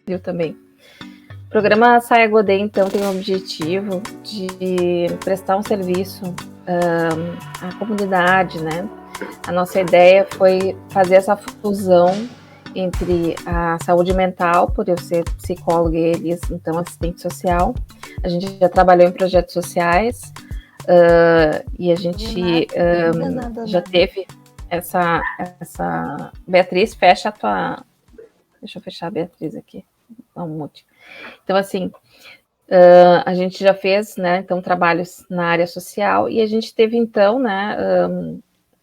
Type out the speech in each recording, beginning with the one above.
Eu também. O programa Saia Godet, então, tem o objetivo de prestar um serviço à comunidade, né? A nossa ideia foi fazer essa fusão entre a saúde mental, por eu ser psicóloga e eles, então, assistente social. A gente já trabalhou em projetos sociais e a gente já teve essa... Beatriz, fecha a tua... Deixa eu fechar a Beatriz aqui. Dá um mute. Então, assim, a gente já fez, né, então, trabalhos na área social e a gente teve, então, né,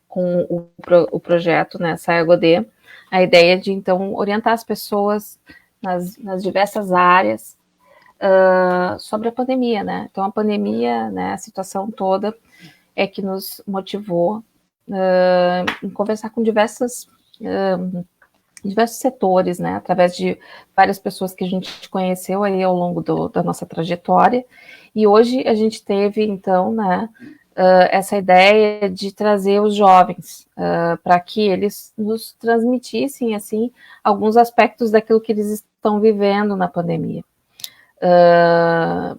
com o projeto, né, Saia Godet, a ideia de, então, orientar as pessoas nas diversas áreas sobre a pandemia, né? Então, a pandemia, né, a situação toda é que nos motivou em conversar com diversos setores, né, através de várias pessoas que a gente conheceu aí ao longo da nossa trajetória, e hoje a gente teve, então, né, essa ideia de trazer os jovens para que eles nos transmitissem, assim, alguns aspectos daquilo que eles estão vivendo na pandemia,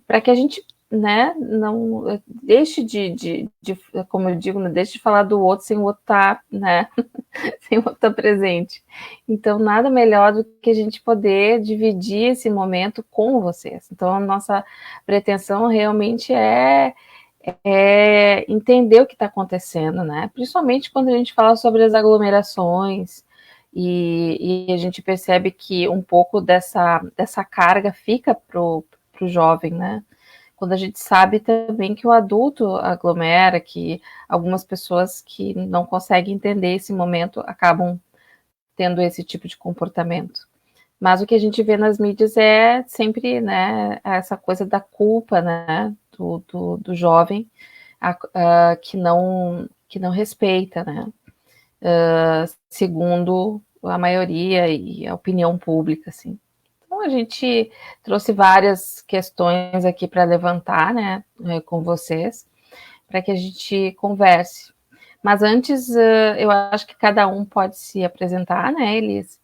para que a gente, né, não deixe de, como eu digo, não deixe de falar do outro sem o outro estar, né, sem o outro estar presente. Então, nada melhor do que a gente poder dividir esse momento com vocês. Então, a nossa pretensão realmente é entender o que está acontecendo, né? Principalmente quando a gente fala sobre as aglomerações e a gente percebe que um pouco dessa carga fica para o jovem, né? Quando a gente sabe também que o adulto aglomera, que algumas pessoas que não conseguem entender esse momento acabam tendo esse tipo de comportamento. Mas o que a gente vê nas mídias é sempre, né, essa coisa da culpa, né, do jovem que não respeita, né, segundo a maioria e a opinião pública, assim. Então, a gente trouxe várias questões aqui para levantar, né, com vocês, para que a gente converse. Mas antes, eu acho que cada um pode se apresentar, né, Elis?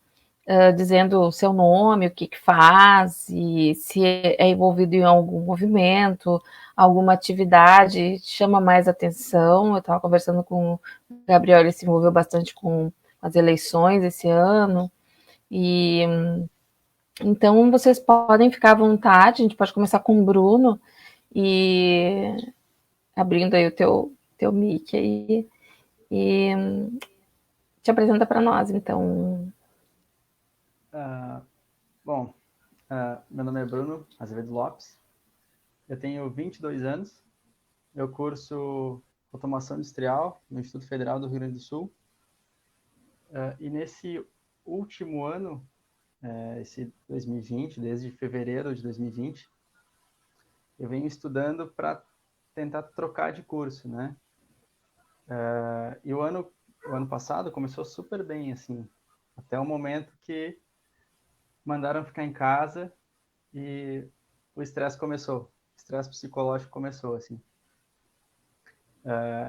Dizendo o seu nome, o que faz, e se é envolvido em algum movimento, alguma atividade, chama mais atenção. Eu estava conversando com o Gabriel, ele se envolveu bastante com as eleições esse ano, e então vocês podem ficar à vontade, a gente pode começar com o Bruno, e abrindo aí o teu mic aí, e te apresenta para nós, então. Bom, meu nome é Bruno Azevedo Lopes, eu tenho 22 anos, eu curso Automação Industrial no Instituto Federal do Rio Grande do Sul, e nesse último ano, esse 2020, desde fevereiro de 2020, eu venho estudando para tentar trocar de curso, né? E o ano passado começou super bem, assim, até o momento que mandaram ficar em casa e o estresse começou, o estresse psicológico começou, assim.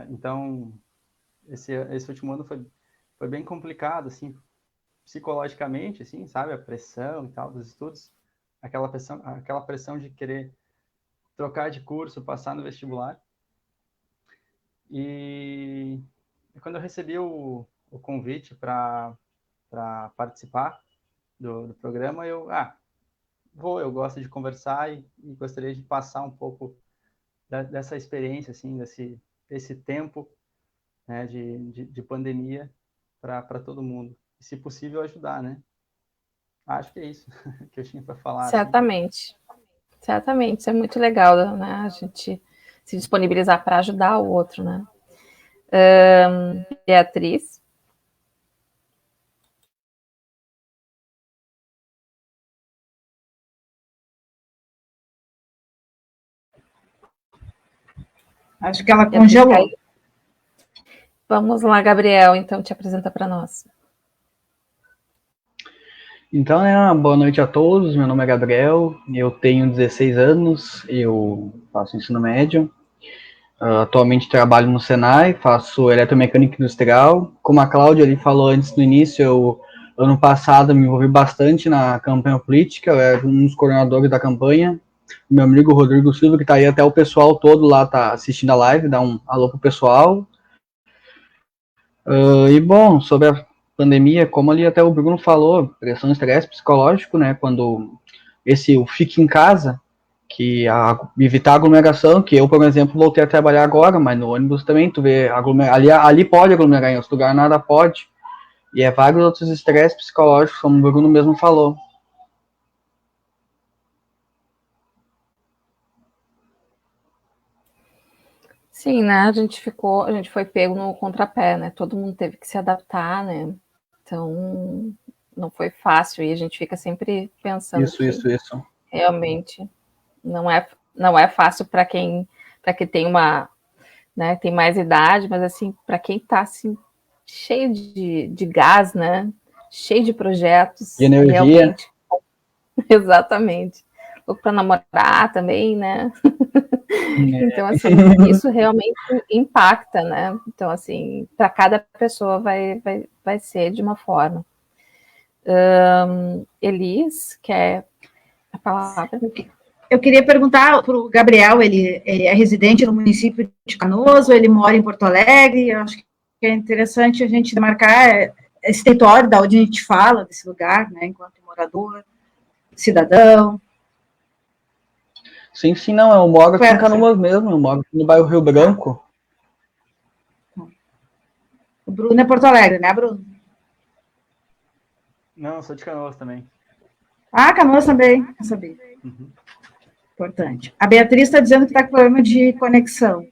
Então, esse último ano foi bem complicado, assim, psicologicamente, assim, sabe? A pressão e tal dos estudos, aquela pressão de querer trocar de curso, passar no vestibular. E quando eu recebi o convite para participar do programa, eu eu gosto de conversar e gostaria de passar um pouco dessa experiência, assim, desse tempo, né, de pandemia para todo mundo. E, se possível, ajudar, né? Acho que é isso que eu tinha para falar. Certamente. Assim. Certamente, isso é muito legal, né? A gente se disponibilizar para ajudar o outro, né? Beatriz. Acho que ela congelou. Vamos lá, Gabriel, então te apresenta para nós. Então, boa noite a todos, meu nome é Gabriel, eu tenho 16 anos, eu faço ensino médio, atualmente trabalho no Senai, faço eletromecânica industrial. Como a Cláudia ali falou antes no início, eu Ano passado me envolvi bastante na campanha política, eu era um dos coordenadores da campanha. Meu amigo Rodrigo Silva, que tá aí, até o pessoal todo lá tá assistindo a live, dá um alô pro pessoal. E bom, sobre a pandemia, como ali até o Bruno falou, pressão e estresse psicológico, né, quando o fique em casa, evitar aglomeração, que eu, por exemplo, voltei a trabalhar agora, mas no ônibus também, tu vê, ali pode aglomerar, em outro lugar nada pode, e é vários outros estresses psicológicos, como o Bruno mesmo falou. Sim, né? A gente foi pego no contrapé, né? Todo mundo teve que se adaptar, né? Então, não foi fácil e a gente fica sempre pensando Isso. que realmente não é fácil para quem tem uma, né, tem mais idade, mas assim, para quem está assim cheio de gás, né? Cheio de projetos, De energia. realmente, exatamente. Louco para namorar também, né? Então, assim, isso realmente impacta, né? Então, assim, para cada pessoa vai ser de uma forma. Elis, quer a palavra? Eu queria perguntar para o Gabriel, ele é residente no município de Canoas, ou ele mora em Porto Alegre? Eu acho que é interessante a gente demarcar esse território da onde a gente fala, desse lugar, né, enquanto morador, cidadão. Sim, não, eu moro aqui em Canoas mesmo, eu moro no bairro Rio Branco. O Bruno é Porto Alegre, né, Bruno? Não, eu sou de Canoas também. Ah, Canoas também, não sabia. Uhum. Importante. A Beatriz está dizendo que está com problema de conexão.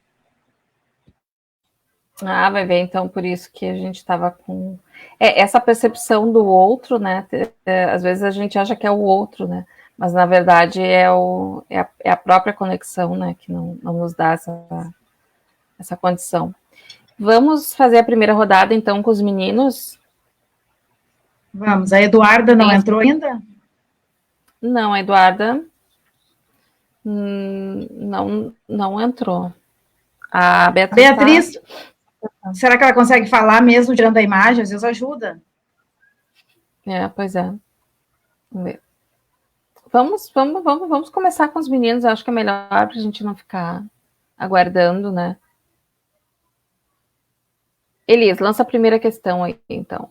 Ah, vai ver, então, por isso que a gente estava com... essa percepção do outro, né? Às vezes a gente acha que é o outro, né? Mas, na verdade, é a própria conexão, né? Que não nos dá essa condição. Vamos fazer a primeira rodada, então, com os meninos? Vamos. A Eduarda não entrou ainda? Não, a Eduarda não entrou. A Beatriz, será que ela consegue falar mesmo tirando a imagem? Às vezes ajuda. Pois é. Vamos ver. Vamos começar com os meninos. Eu acho que é melhor para a gente não ficar aguardando, né? Elis, lança a primeira questão aí, então.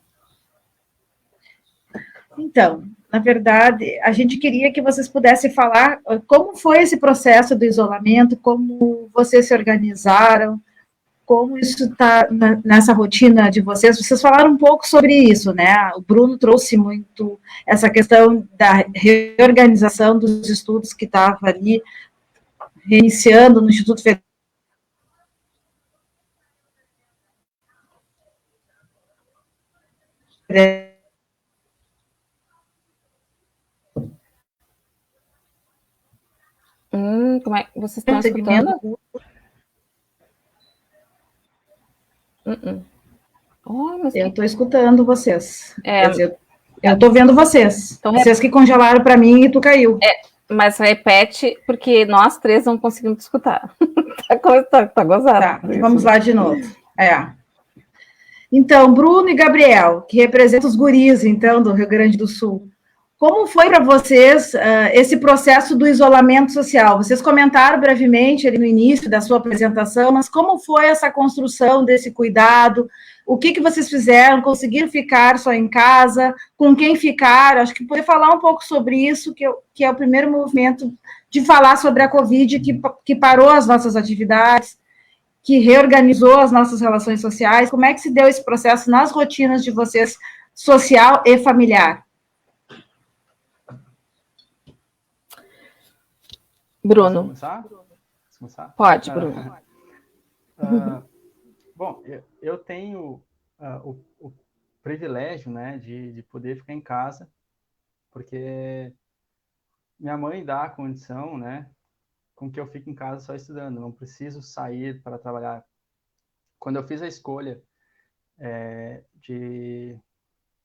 Então, na verdade, a gente queria que vocês pudessem falar como foi esse processo do isolamento, como vocês se organizaram, como isso está nessa rotina de vocês. Vocês falaram um pouco sobre isso, né? O Bruno trouxe muito essa questão da reorganização dos estudos que estava ali, reiniciando no Instituto Federal. Como é? Vocês estão escutando? Eu estou escutando vocês. Quer dizer, eu estou vendo vocês. Então, vocês que congelaram para mim e tu caiu. Mas repete, porque nós três não conseguimos te escutar. tá gozado. Tá, vamos lá de novo. Então, Bruno e Gabriel, que representam os guris, então, do Rio Grande do Sul. Como foi para vocês esse processo do isolamento social? Vocês comentaram brevemente ali no início da sua apresentação, mas como foi essa construção desse cuidado? O que vocês fizeram? Conseguiram ficar só em casa? Com quem ficaram? Acho que poder falar um pouco sobre isso, que é o primeiro movimento de falar sobre a Covid, que parou as nossas atividades, que reorganizou as nossas relações sociais. Como é que se deu esse processo nas rotinas de vocês, social e familiar? Bruno. Posso começar? Pode, Bruno. Bom, eu tenho o privilégio, né, de poder ficar em casa, porque minha mãe dá a condição, né, com que eu fique em casa só estudando, não preciso sair para trabalhar. Quando eu fiz a escolha de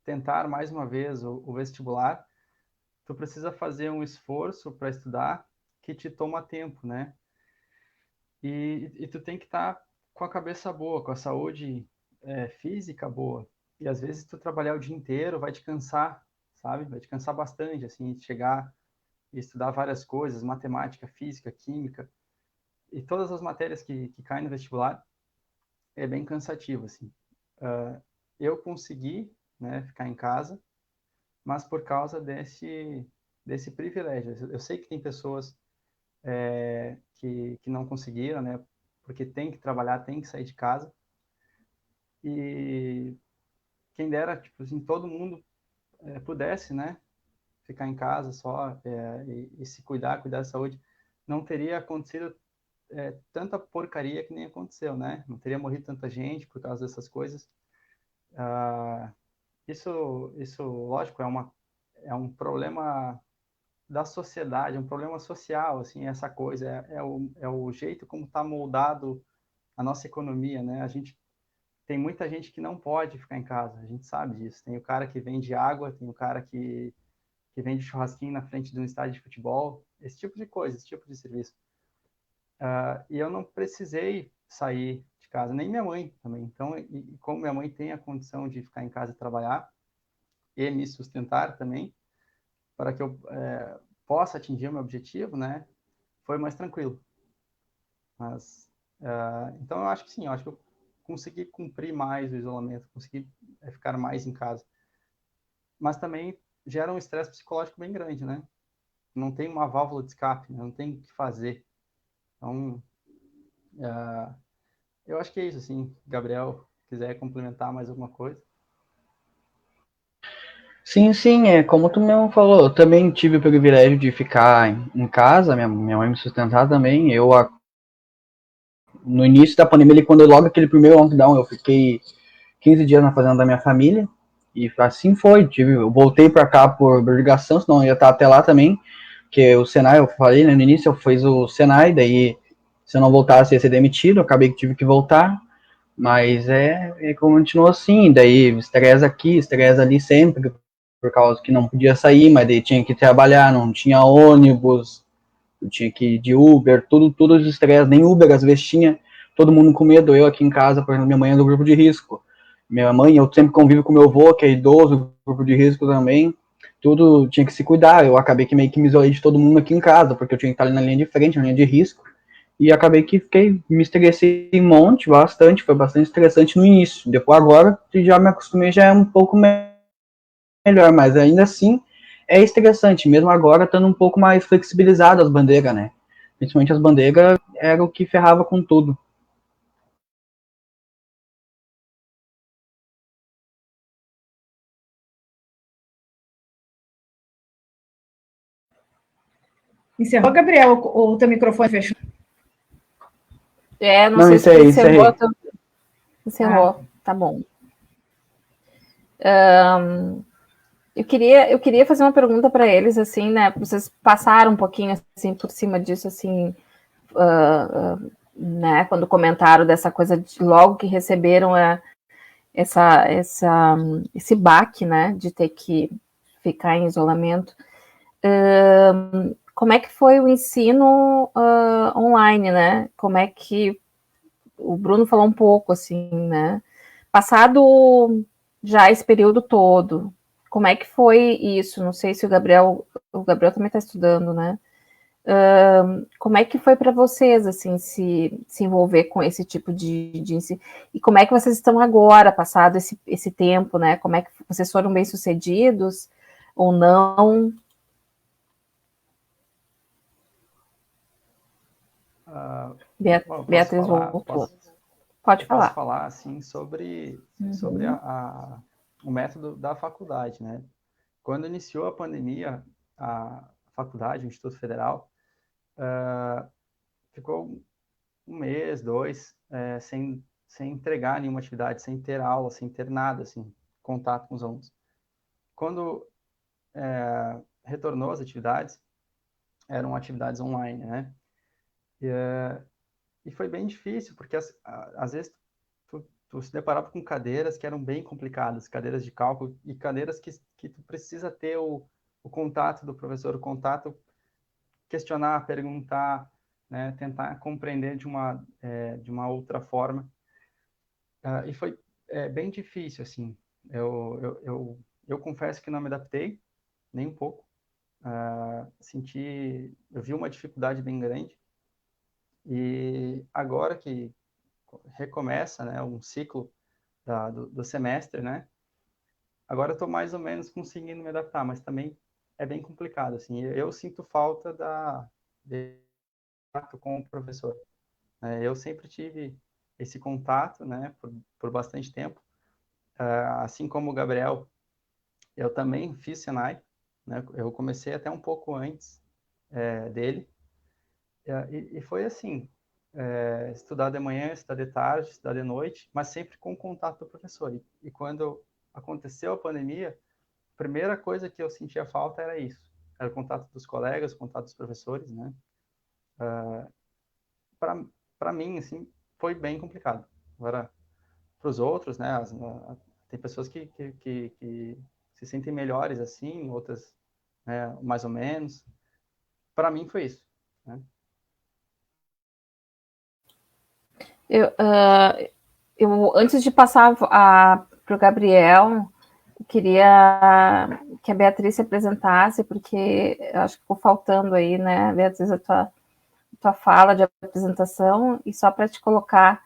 tentar mais uma vez o vestibular, tu precisa fazer um esforço para estudar que te toma tempo, né? E tu tem que estar com a cabeça boa, com a saúde física boa. E às vezes tu trabalhar o dia inteiro vai te cansar, sabe? Vai te cansar bastante, assim, chegar e estudar várias coisas, matemática, física, química, e todas as matérias que caem no vestibular, é bem cansativo, assim. Eu consegui, né, ficar em casa, mas por causa desse privilégio. Eu sei que tem pessoas que não conseguiram, né, porque tem que trabalhar, tem que sair de casa, e quem dera, tipo assim, todo mundo pudesse, né, ficar em casa só e se cuidar da saúde, não teria acontecido tanta porcaria que nem aconteceu, né? Não teria morrido tanta gente por causa dessas coisas. Isso, lógico, é um problema da sociedade, é um problema social, assim, essa coisa, é o jeito como está moldado a nossa economia, né? A gente tem muita gente que não pode ficar em casa, a gente sabe disso. Tem o cara que vende água, tem o cara que vende churrasquinho na frente de um estádio de futebol, esse tipo de coisa, esse tipo de serviço. E eu não precisei sair de casa, nem minha mãe também. Então, e como minha mãe tem a condição de ficar em casa e trabalhar e me sustentar também, para que eu possa atingir o meu objetivo, né, foi mais tranquilo. Mas, então, eu acho que sim, eu acho que eu consegui cumprir mais o isolamento, consegui ficar mais em casa. Mas também gera um estresse psicológico bem grande, né? Não tem uma válvula de escape, né? Não tem o que fazer. Então, eu acho que é isso, assim. Gabriel, quiser complementar mais alguma coisa. Sim, sim, é como tu mesmo falou, eu também tive o privilégio de ficar em casa, minha mãe me sustentar também. No início da pandemia, quando logo aquele primeiro lockdown, eu fiquei 15 dias na fazenda da minha família, e assim foi. Eu voltei para cá por obrigação, senão eu ia estar até lá também, que o Senai, eu falei, né, no início eu fiz o Senai, daí se eu não voltasse ia ser demitido, eu acabei que tive que voltar, mas continuou assim, daí estresse aqui, estresse ali sempre, por causa que não podia sair, mas daí tinha que trabalhar, não tinha ônibus, eu tinha que ir de Uber, tudo de estresse, nem Uber às vezes tinha, todo mundo com medo, eu aqui em casa, por exemplo, minha mãe é do grupo de risco, minha mãe, eu sempre convivo com meu avô, que é idoso, grupo de risco também, tudo tinha que se cuidar, eu acabei que meio que me isolei de todo mundo aqui em casa, porque eu tinha que estar ali na linha de frente, na linha de risco, e acabei que me estressei um monte, bastante, foi bastante estressante no início, depois agora já me acostumei, já é um pouco melhor, mas ainda assim é estressante, mesmo agora estando um pouco mais flexibilizado as bandeiras, né? Principalmente as bandeiras era o que ferrava com tudo. Encerrou, Gabriel, o teu microfone fechou? Não Não, sei se tu encerrou. encerrei. Encerrou, tá bom. Eu queria fazer uma pergunta para eles, assim, né? Vocês passaram um pouquinho assim por cima disso, assim, né? Quando comentaram dessa coisa de logo que receberam esse baque, né? De ter que ficar em isolamento. Como é que foi o ensino online, né? Como é que o Bruno falou um pouco, assim, né? Passado já esse período todo, como é que foi isso? Não sei se o Gabriel também está estudando, né? Como é que foi para vocês, assim, se envolver com esse tipo de ensino? E como é que vocês estão agora, passado esse tempo, né? Como é que vocês foram bem-sucedidos ou não? Bom, eu Beatriz voltou. Pode eu posso falar. falar assim sobre o método da faculdade, né? Quando iniciou a pandemia, a faculdade, o Instituto Federal, ficou um mês, dois, sem entregar nenhuma atividade, sem ter aula, sem ter nada, assim, contato com os alunos. Quando retornou as atividades, eram atividades online, né? E foi bem difícil, porque às vezes tu se deparava com cadeiras que eram bem complicadas, cadeiras de cálculo e cadeiras que tu precisa ter o contato do professor, o contato, questionar, perguntar, né, tentar compreender de uma outra forma. E foi bem difícil, assim. Eu confesso que não me adaptei, nem um pouco. Eu vi uma dificuldade bem grande. E agora que recomeça, né, um ciclo do semestre, né, agora eu estou mais ou menos conseguindo me adaptar, mas também é bem complicado, assim. Eu sinto falta de contato com o professor. Eu sempre tive esse contato, né, por bastante tempo. Assim como o Gabriel, eu também fiz Senai, né, eu comecei até um pouco antes dele, e foi assim, estudar de manhã, estudar de tarde, estudar de noite, mas sempre com contato do professor. E quando aconteceu a pandemia, a primeira coisa que eu sentia falta era isso, era o contato dos colegas, o contato dos professores, né? Para mim, assim, foi bem complicado. Agora, para os outros, né? Tem pessoas que se sentem melhores assim, outras, né, mais ou menos. Para mim foi isso, né? Antes de passar para o Gabriel, eu queria que a Beatriz se apresentasse, porque eu acho que ficou faltando aí, né, Beatriz, a tua fala de apresentação, e só para te colocar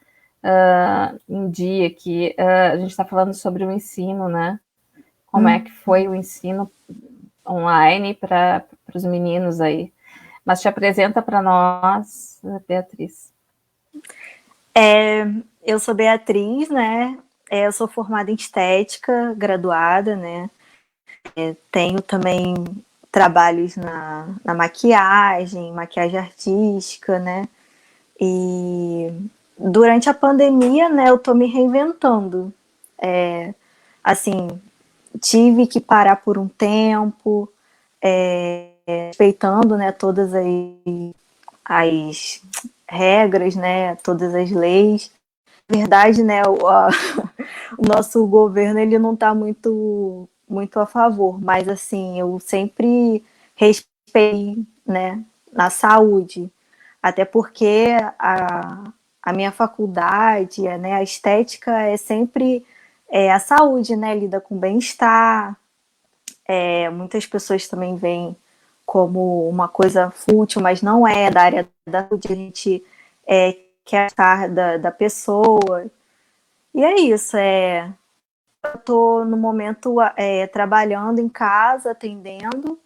em dia que a gente está falando sobre o ensino, né? Como é que foi o ensino online para os meninos aí. Mas te apresenta para nós, Beatriz. Eu sou Beatriz, né? Eu sou formada em estética, graduada, né? Tenho também trabalhos na maquiagem artística, né? E durante a pandemia, né, eu tô me reinventando. Assim, tive que parar por um tempo, respeitando, né, todas as regras, né, todas as leis. Na verdade, né, o nosso governo ele não está muito a favor, mas assim, eu sempre respeitei, né, na saúde, até porque a minha faculdade, né, a estética é sempre a saúde, né, lida com bem-estar. Muitas pessoas também veem como uma coisa fútil, mas não é da área da saúde, a gente quer estar da pessoa. E é isso, eu estou no momento trabalhando em casa, atendendo,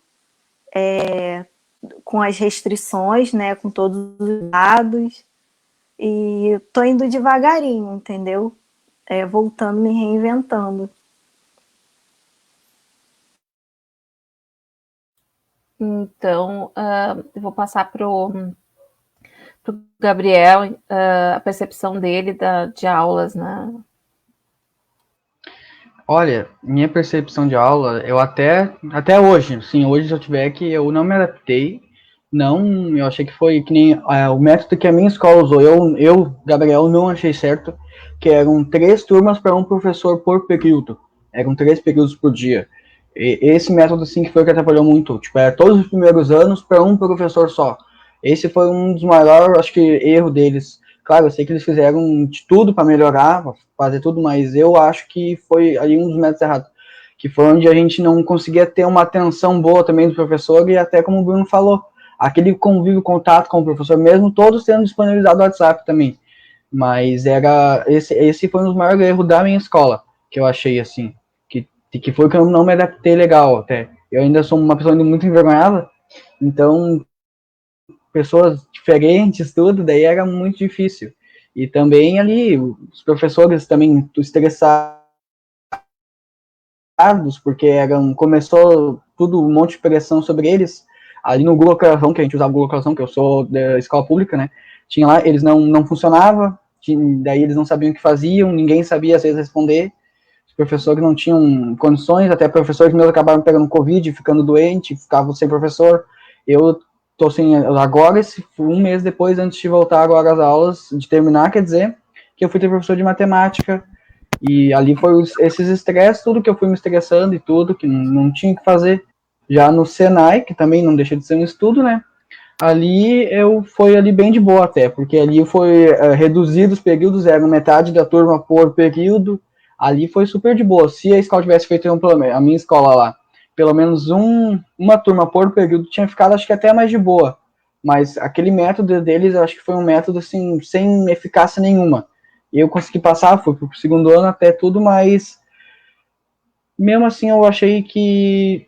com as restrições, né, com todos os dados, e estou indo devagarinho, entendeu? Voltando, me reinventando. Então, eu vou passar para o Gabriel a percepção dele de aulas, né? Olha, minha percepção de aula, eu até hoje, sim, hoje se eu tiver que eu não me adaptei, não, eu achei que foi que nem o método que a minha escola usou, Gabriel, não achei certo, que eram 3 turmas para um professor por período, eram 3 períodos por dia. E esse método, sim, que foi o que atrapalhou muito, tipo, era todos os primeiros anos para um professor só. Esse foi um dos maiores, acho que, erro deles. Claro, eu sei que eles fizeram de tudo para melhorar, fazer tudo, mas eu acho que foi ali um dos métodos errados, que foi onde a gente não conseguia ter uma atenção boa também do professor, e até como o Bruno falou, aquele convívio, contato com o professor, mesmo todos tendo disponibilizado o WhatsApp também, mas esse foi um dos maiores erros da minha escola, que eu achei, assim, que foi que eu não me adaptei legal, até, eu ainda sou uma pessoa muito envergonhada, então pessoas diferentes, tudo, daí era muito difícil. E também ali, os professores também estressados, porque começou tudo, um monte de pressão sobre eles. Ali no Google Classroom, que a gente usava o Google Classroom, que eu sou da escola pública, né, tinha lá, eles não funcionava, daí eles não sabiam o que faziam, ninguém sabia às vezes responder, os professores não tinham condições, até professores meus acabaram pegando Covid, ficando doente, ficavam sem professor. Eu tô assim, agora, um mês depois, antes de voltar agora às aulas, de terminar, quer dizer, que eu fui ter professor de matemática, e ali foi esses estresses, tudo que eu fui me estressando e tudo, que não tinha que fazer. Já no Senai, que também não deixa de ser um estudo, né, ali foi ali bem de boa até, porque ali foi reduzido os períodos, era metade da turma por período, Ali foi super de boa. Se a escola tivesse feito a minha escola lá, pelo menos uma turma por período, tinha ficado, acho que até mais de boa. Mas aquele método deles, eu acho que foi um método, assim, sem eficácia nenhuma. E eu consegui passar, fui pro segundo ano até tudo, mas mesmo assim eu achei que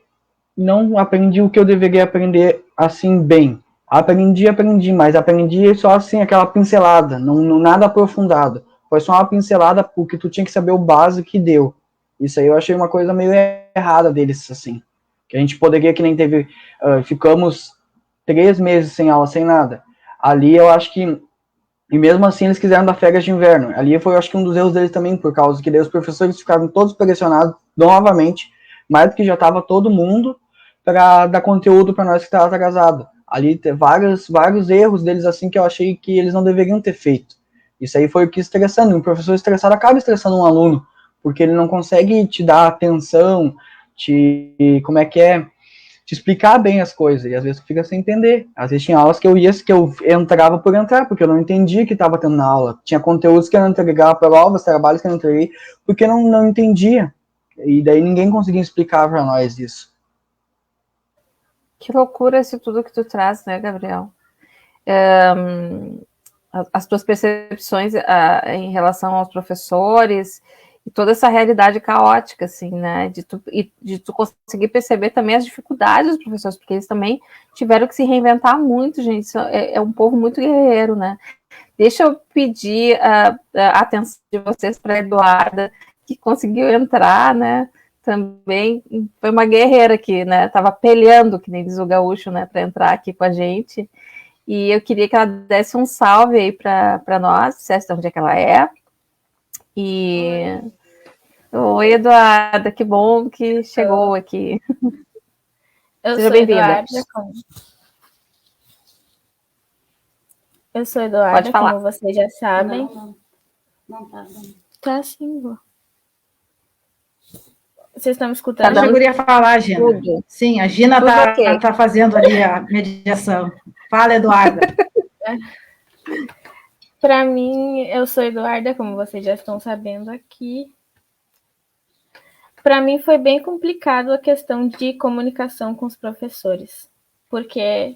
não aprendi o que eu deveria aprender, assim, bem. Aprendi, mas aprendi só, assim, aquela pincelada, não nada aprofundado. Foi só uma pincelada, porque tu tinha que saber o básico que deu. Isso aí eu achei uma coisa meio errada deles, assim. Que a gente poderia, que nem teve, ficamos 3 meses sem aula, sem nada. Ali eu acho que, e mesmo assim eles quiseram dar férias de inverno. Ali foi, eu acho que um dos erros deles também, por causa que daí os professores ficaram todos pressionados, novamente, mais do que já estava todo mundo, para dar conteúdo para nós que estava atrasado. Ali tem vários erros deles, assim, que eu achei que eles não deveriam ter feito. Isso aí foi o que estressando. Um professor estressado acaba estressando um aluno, porque ele não consegue te dar atenção, como é que é, te explicar bem as coisas, e às vezes tu fica sem entender. Às vezes tinha aulas que eu entrava por entrar, porque eu não entendia o que estava tendo na aula. Tinha conteúdos que eu não entregava, provas, trabalhos que eu não entreguei, porque eu não entendia. E daí ninguém conseguia explicar para nós isso. Que loucura isso tudo que tu traz, né, Gabriel? As tuas percepções em relação aos professores e toda essa realidade caótica, assim, né, de tu conseguir perceber também as dificuldades dos professores, porque eles também tiveram que se reinventar muito, gente, é um povo muito guerreiro, né. Deixa eu pedir a atenção de vocês para a Eduarda, que conseguiu entrar, né, também foi uma guerreira aqui, né, tava peleando, que nem diz o gaúcho, né, para entrar aqui com a gente, e eu queria que ela desse um salve aí para nós, dissesse de onde é que ela é. E oi, Eduarda, que bom que chegou aqui. Seja bem-vinda. Eu sou Eduarda, como vocês já sabem. Não tá. Tá sim, vó. Vocês estão me escutando? Deixa a guria falar, Gina. Tudo. Sim, a Gina tá fazendo ali a mediação. Fala, Eduarda. Para mim, eu sou Eduarda, como vocês já estão sabendo aqui. Para mim foi bem complicado a questão de comunicação com os professores, porque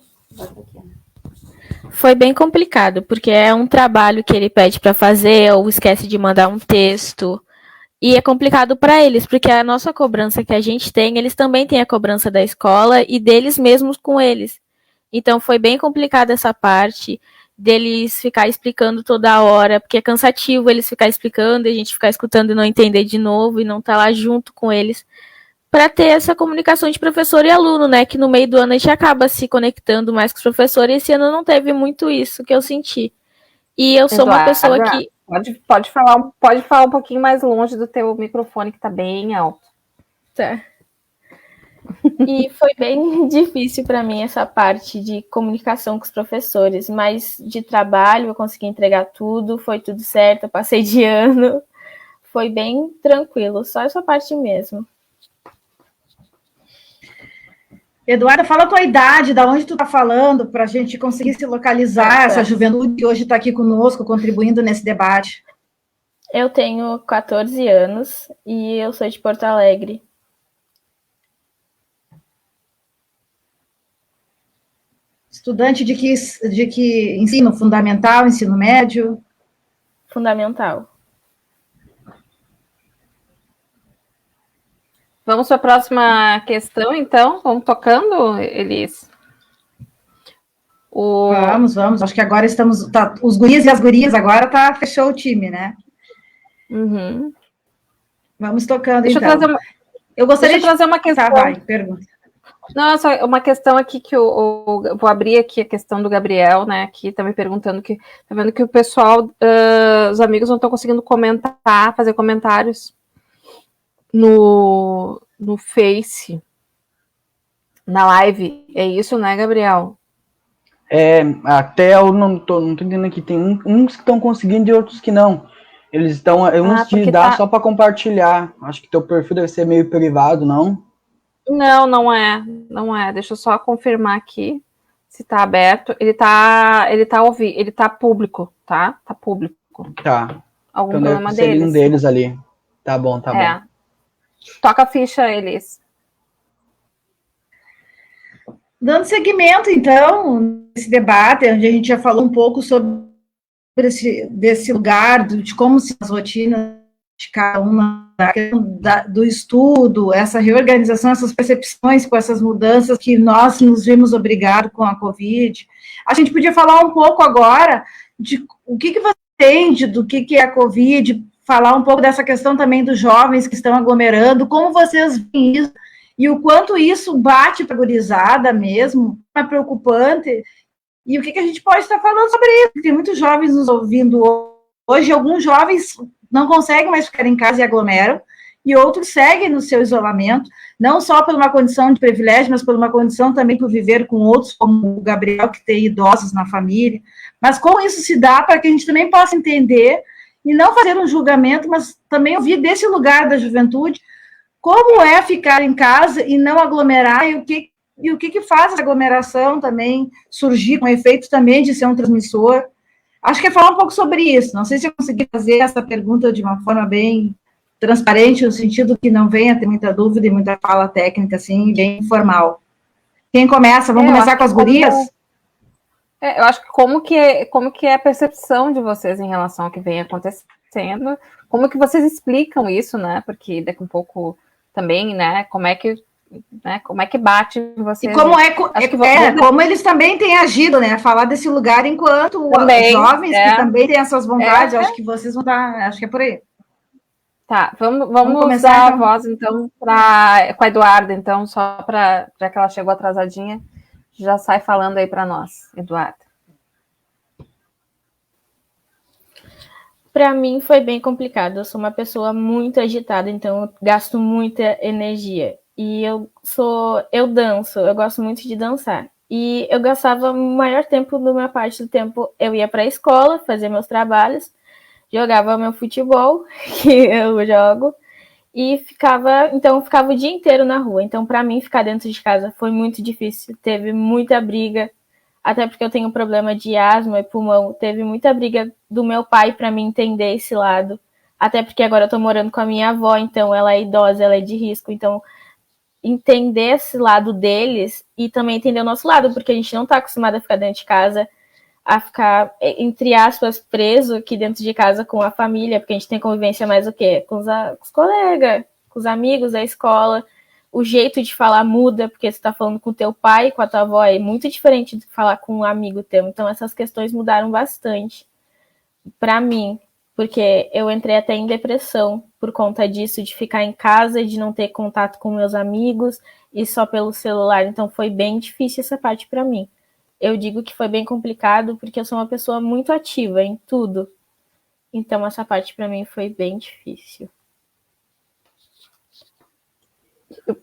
foi bem complicado, porque é um trabalho que ele pede para fazer, ou esquece de mandar um texto, e é complicado para eles, porque a nossa cobrança que a gente tem, eles também têm a cobrança da escola e deles mesmos com eles. Então foi bem complicado essa parte deles ficar explicando toda hora, porque é cansativo eles ficar explicando e a gente ficar escutando e não entender de novo e não estar lá junto com eles, para ter essa comunicação de professor e aluno, né, que no meio do ano a gente acaba se conectando mais com os professores, e esse ano não teve muito isso que eu senti. E eu sou uma pessoa que... Pode falar um pouquinho mais longe do teu microfone, que está bem alto. Tá. E foi bem difícil para mim essa parte de comunicação com os professores, mas de trabalho eu consegui entregar tudo, foi tudo certo, eu passei de ano, foi bem tranquilo, só essa parte mesmo. Eduarda, fala a tua idade, da onde tu tá falando, para a gente conseguir se localizar, essa juventude que hoje está aqui conosco, contribuindo nesse debate. Eu tenho 14 anos e eu sou de Porto Alegre. Estudante de que ensino fundamental, ensino médio? Fundamental. Vamos para a próxima questão, então? Vamos tocando, Elis? Vamos. Acho que agora estamos... Tá, os guris e as gurias agora fechou o time, né? Uhum. Vamos tocando, Deixa então. Eu gostaria de trazer uma questão. Tá, vai, pergunta. Não, só uma questão aqui que eu vou abrir aqui a questão do Gabriel, né? Aqui tá me perguntando que tá vendo que o pessoal, os amigos não estão conseguindo fazer comentários no Face, na live. É isso, né, Gabriel? Até eu não tô entendendo aqui. Tem uns que estão conseguindo e outros que não. Eles estão uns de dar só para compartilhar. Acho que teu perfil deve ser meio privado, não? Não é. Deixa eu só confirmar aqui se tá aberto. Ele tá público, tá? Tá público. Tá. Algum então problema deve ser deles? um deles ali. Tá bom, tá bom. É. Toca a ficha, Elis. Dando seguimento, então, nesse debate, onde a gente já falou um pouco sobre desse lugar, de como se as rotinas de cada uma, do estudo, essa reorganização, essas percepções com essas mudanças que nós nos vimos obrigados com a Covid. A gente podia falar um pouco agora de o que você entende do que é a Covid, falar um pouco dessa questão também dos jovens que estão aglomerando, como vocês veem isso, e o quanto isso bate para a gurizada mesmo, é preocupante, e o que a gente pode estar falando sobre isso. Tem muitos jovens nos ouvindo hoje, alguns jovens não conseguem mais ficar em casa e aglomeram, e outros seguem no seu isolamento, não só por uma condição de privilégio, mas por uma condição também por viver com outros, como o Gabriel, que tem idosos na família. Mas como isso se dá para que a gente também possa entender e não fazer um julgamento, mas também ouvir desse lugar da juventude como é ficar em casa e não aglomerar, e o que faz essa aglomeração também surgir com o efeito também de ser um transmissor. Acho que é falar um pouco sobre isso. Não sei se eu consegui fazer essa pergunta de uma forma bem transparente, no sentido que não venha ter muita dúvida e muita fala técnica, assim, bem informal. Quem começa? Vamos começar com as gurias? Eu acho que como que é a percepção de vocês em relação ao que vem acontecendo, como que vocês explicam isso, né? Porque daqui um pouco também, né? Como é que bate em vocês? E como eles também têm agido, né? Falar desse lugar enquanto também, jovens que também têm essas vontades, acho que vocês vão dar, acho que é por aí. Tá, vamos começar, dar então a voz, então, com a Eduarda, então, só para, já que ela chegou atrasadinha, já sai falando aí para nós, Eduarda. Para mim foi bem complicado. Eu sou uma pessoa muito agitada, então eu gasto muita energia. E eu danço, eu gosto muito de dançar. E eu gastava o maior tempo da minha parte do tempo, eu ia para a escola, fazer meus trabalhos, jogava meu futebol, que eu jogo, e ficava o dia inteiro na rua. Então, para mim, ficar dentro de casa foi muito difícil. Teve muita briga, até porque eu tenho problema de asma e pulmão. Teve muita briga do meu pai para me entender esse lado. Até porque agora eu tô morando com a minha avó, então ela é idosa, ela é de risco. Então, entender esse lado deles e também entender o nosso lado, porque a gente não tá acostumado a ficar dentro de casa, a ficar, entre aspas, preso aqui dentro de casa com a família, porque a gente tem convivência mais o quê? Com os colegas, com os amigos da escola. O jeito de falar muda, porque você tá falando com o teu pai, com a tua avó, é muito diferente de falar com um amigo teu. Então, essas questões mudaram bastante para mim, porque eu entrei até em depressão por conta disso, de ficar em casa, de não ter contato com meus amigos e só pelo celular. Então, foi bem difícil essa parte para mim. Eu digo que foi bem complicado porque eu sou uma pessoa muito ativa em tudo. Então, essa parte para mim foi bem difícil.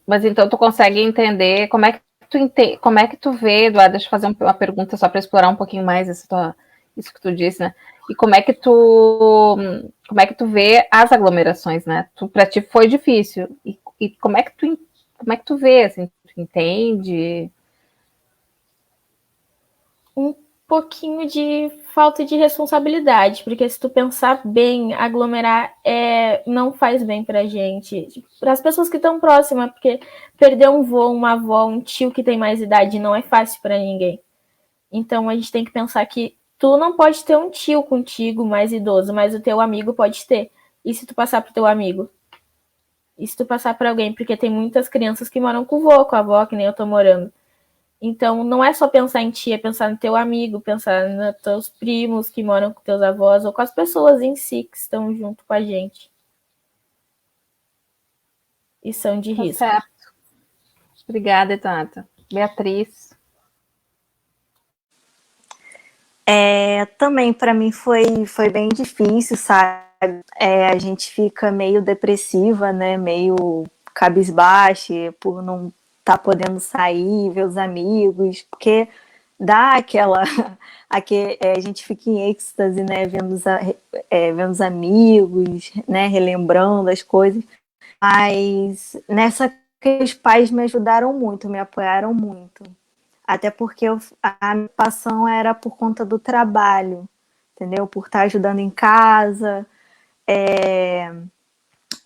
Mas então tu consegue entender como é que tu vê, Eduardo, deixa eu fazer uma pergunta só para explorar um pouquinho mais isso que tu disse, né? E como é que tu vê as aglomerações, né? Para ti foi difícil. E como é que tu vê, assim, tu entende? Um pouquinho de falta de responsabilidade, porque se tu pensar bem, aglomerar não faz bem pra gente, para as pessoas que estão próximas, porque perder um vô, uma avó, um tio que tem mais idade não é fácil para ninguém. Então a gente tem que pensar que tu não pode ter um tio contigo mais idoso, mas o teu amigo pode ter. E se tu passar pro teu amigo? E se tu passar para alguém? Porque tem muitas crianças que moram com o vô, com a avó, que nem eu tô morando. Então, não é só pensar em ti, é pensar no teu amigo, pensar nos teus primos que moram com teus avós, ou com as pessoas em si que estão junto com a gente. E são de risco. Certo. Obrigada, Eduarda. Beatriz. Também, para mim, foi bem difícil, sabe? A gente fica meio depressiva, né? Meio cabisbaixa por não tá podendo sair, ver os amigos, porque dá a gente fica em êxtase, né, vendo os amigos, né, relembrando as coisas, mas nessa que os pais me ajudaram muito, me apoiaram muito, até porque a minha paixão era por conta do trabalho, entendeu, por estar ajudando em casa,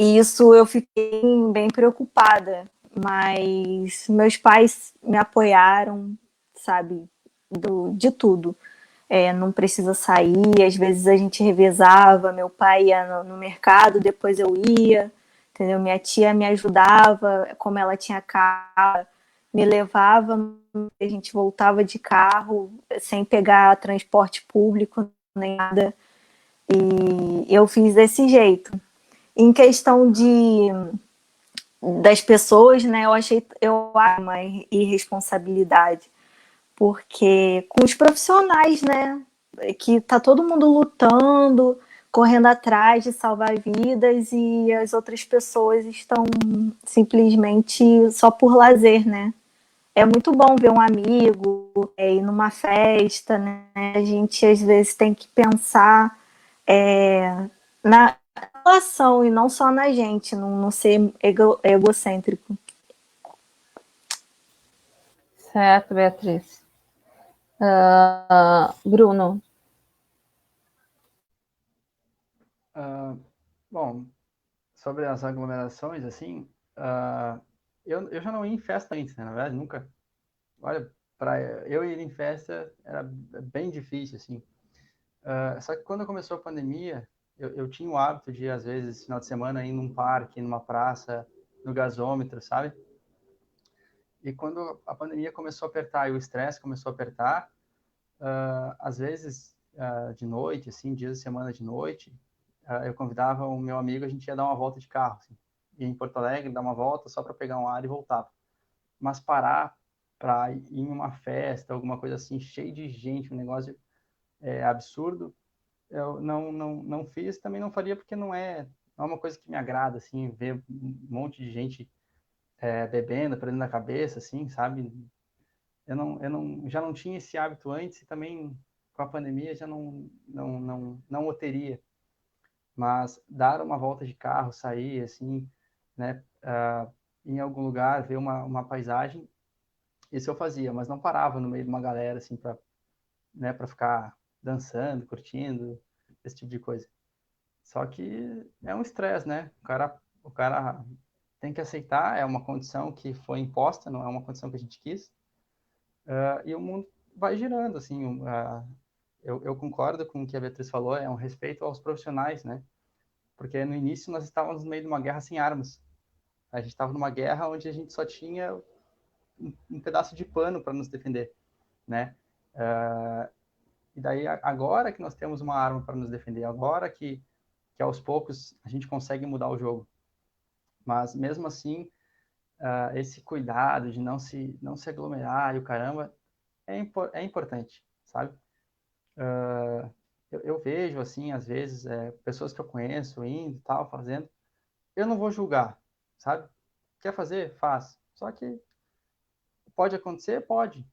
E isso eu fiquei bem preocupada, mas meus pais me apoiaram, sabe, de tudo. Não precisa sair, às vezes a gente revezava, meu pai ia no mercado, depois eu ia, entendeu? Minha tia me ajudava, como ela tinha carro, me levava, a gente voltava de carro, sem pegar transporte público, nem nada, e eu fiz desse jeito. Em questão das pessoas, né, eu acho uma irresponsabilidade, porque com os profissionais, né, que tá todo mundo lutando, correndo atrás de salvar vidas e as outras pessoas estão simplesmente só por lazer, né? É muito bom ver um amigo ir numa festa, né? A gente às vezes tem que pensar na relação e não só na gente, não ser egocêntrico. Certo, Beatriz. Bruno. Bom, sobre as aglomerações, assim, eu já não ia em festa antes, né? Na verdade, nunca. Olha, para eu ir em festa era bem difícil, assim. Só que quando começou a pandemia, eu tinha o hábito de, às vezes, final de semana, ir num parque, numa praça, no gasômetro, sabe? E quando a pandemia começou a apertar e o estresse começou a apertar, às vezes, de noite, assim, dias de semana de noite, eu convidava o meu amigo, a gente ia dar uma volta de carro, assim. Ia em Porto Alegre, dar uma volta só para pegar um ar e voltava. Mas parar para ir em uma festa, alguma coisa assim, cheio de gente, um negócio absurdo, eu não fiz, também não faria porque não é uma coisa que me agrada, assim, ver um monte de gente bebendo, perdendo a cabeça, assim, sabe? Já não tinha esse hábito antes e também com a pandemia já não o teria. Mas dar uma volta de carro, sair, assim, né, em algum lugar, ver uma paisagem, isso eu fazia, mas não parava no meio de uma galera, assim, para, né, para ficar dançando, curtindo, esse tipo de coisa. Só que é um estresse, né? O cara tem que aceitar, é uma condição que foi imposta, não é uma condição que a gente quis, e o mundo vai girando, assim. Eu concordo com o que a Beatriz falou, é um respeito aos profissionais, né? Porque no início nós estávamos no meio de uma guerra sem armas. A gente estava numa guerra onde a gente só tinha um pedaço de pano para nos defender, né? E daí agora que nós temos uma arma para nos defender, agora que aos poucos a gente consegue mudar o jogo. Mas mesmo assim, esse cuidado de não se aglomerar e o caramba é importante, sabe? Eu vejo, assim, às vezes, pessoas que eu conheço indo e tal, fazendo. Eu não vou julgar, sabe? Quer fazer? Faz. Só que pode acontecer? Pode,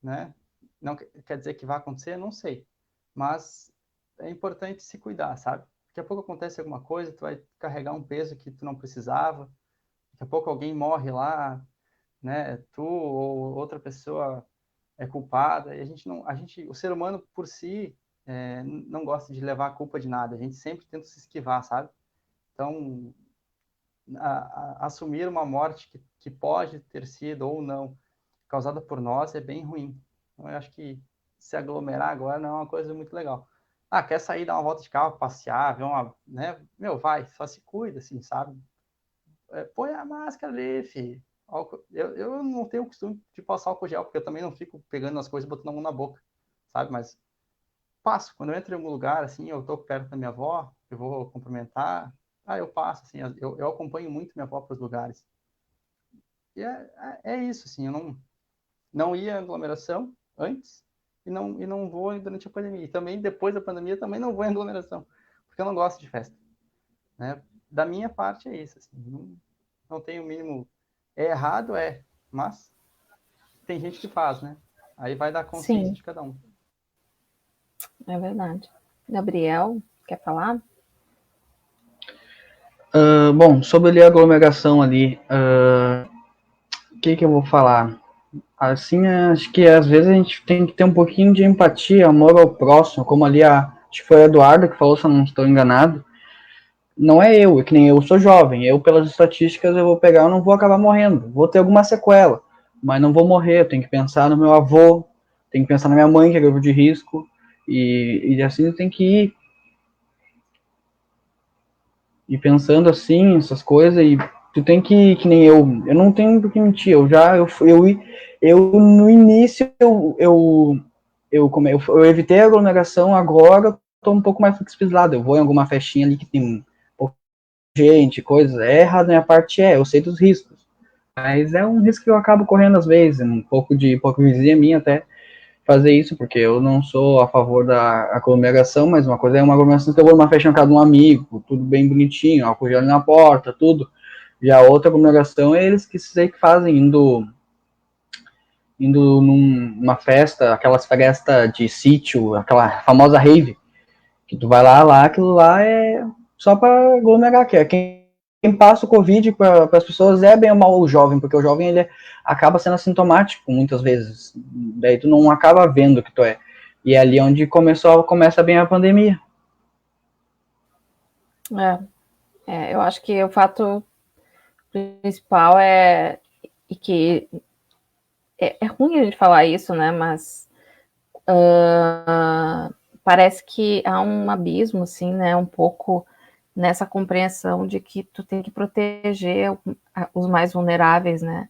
né? Não quer dizer que vai acontecer? Não sei. Mas é importante se cuidar, sabe? Daqui a pouco acontece alguma coisa, tu vai carregar um peso que tu não precisava. Daqui a pouco alguém morre lá, né? Tu ou outra pessoa é culpada. E o ser humano por si não gosta de levar a culpa de nada. A gente sempre tenta se esquivar, sabe? Então, assumir uma morte que pode ter sido ou não causada por nós é bem ruim. Então, eu acho que se aglomerar agora não é uma coisa muito legal. Quer sair, dar uma volta de carro, passear, ver uma, né? Meu, vai, só se cuida, assim, sabe? Põe a máscara ali, filho. Eu não tenho o costume de passar álcool gel, porque eu também não fico pegando as coisas e botando a mão na boca, sabe? Mas passo. Quando eu entro em algum lugar, assim, eu tô perto da minha avó, eu vou cumprimentar, eu passo, assim, eu acompanho muito minha avó para os lugares. E é isso, assim, eu não ia à aglomeração antes e não vou durante a pandemia. E também, depois da pandemia, também não vou em aglomeração, porque eu não gosto de festa, né? Da minha parte é isso, assim, não tenho o mínimo... É errado, mas tem gente que faz, né? Aí vai dar consciência Sim. de cada um. É verdade. Gabriel, quer falar? Bom, sobre ali a aglomeração ali, o que eu vou falar? Assim, acho que às vezes a gente tem que ter um pouquinho de empatia, amor ao próximo, como ali acho que foi a Eduarda que falou, se eu não estou enganado, não é eu, é que nem eu sou jovem, eu pelas estatísticas eu vou pegar, eu não vou acabar morrendo, vou ter alguma sequela, mas não vou morrer, eu tenho que pensar no meu avô, tenho que pensar na minha mãe, que é grupo de risco, e assim tem que ir pensando assim, essas coisas, e tu tem que nem eu não tenho por que mentir, eu no início, eu evitei a aglomeração, agora tô um pouco mais flexibilizado, eu vou em alguma festinha ali que tem pouca gente, coisas, é errado da minha parte, eu sei dos riscos, mas é um risco que eu acabo correndo às vezes, um pouco de hipocrisia minha até, fazer isso, porque eu não sou a favor da aglomeração, mas uma coisa é uma aglomeração que eu vou numa festa na casa de um amigo, tudo bem bonitinho, álcool gel na porta, tudo. Já a outra aglomeração é eles que sei que fazem, indo numa festa, aquelas festas de sítio, aquela famosa rave, que tu vai lá, aquilo lá é só para aglomerar, que é quem passa o Covid para as pessoas é bem ou mal o jovem, porque o jovem ele acaba sendo assintomático muitas vezes, daí tu não acaba vendo que tu é. E é ali onde começa bem a pandemia. Eu acho que o fato principal e que é ruim a gente falar isso, né? Mas parece que há um abismo, assim, né? Um pouco nessa compreensão de que tu tem que proteger os mais vulneráveis, né?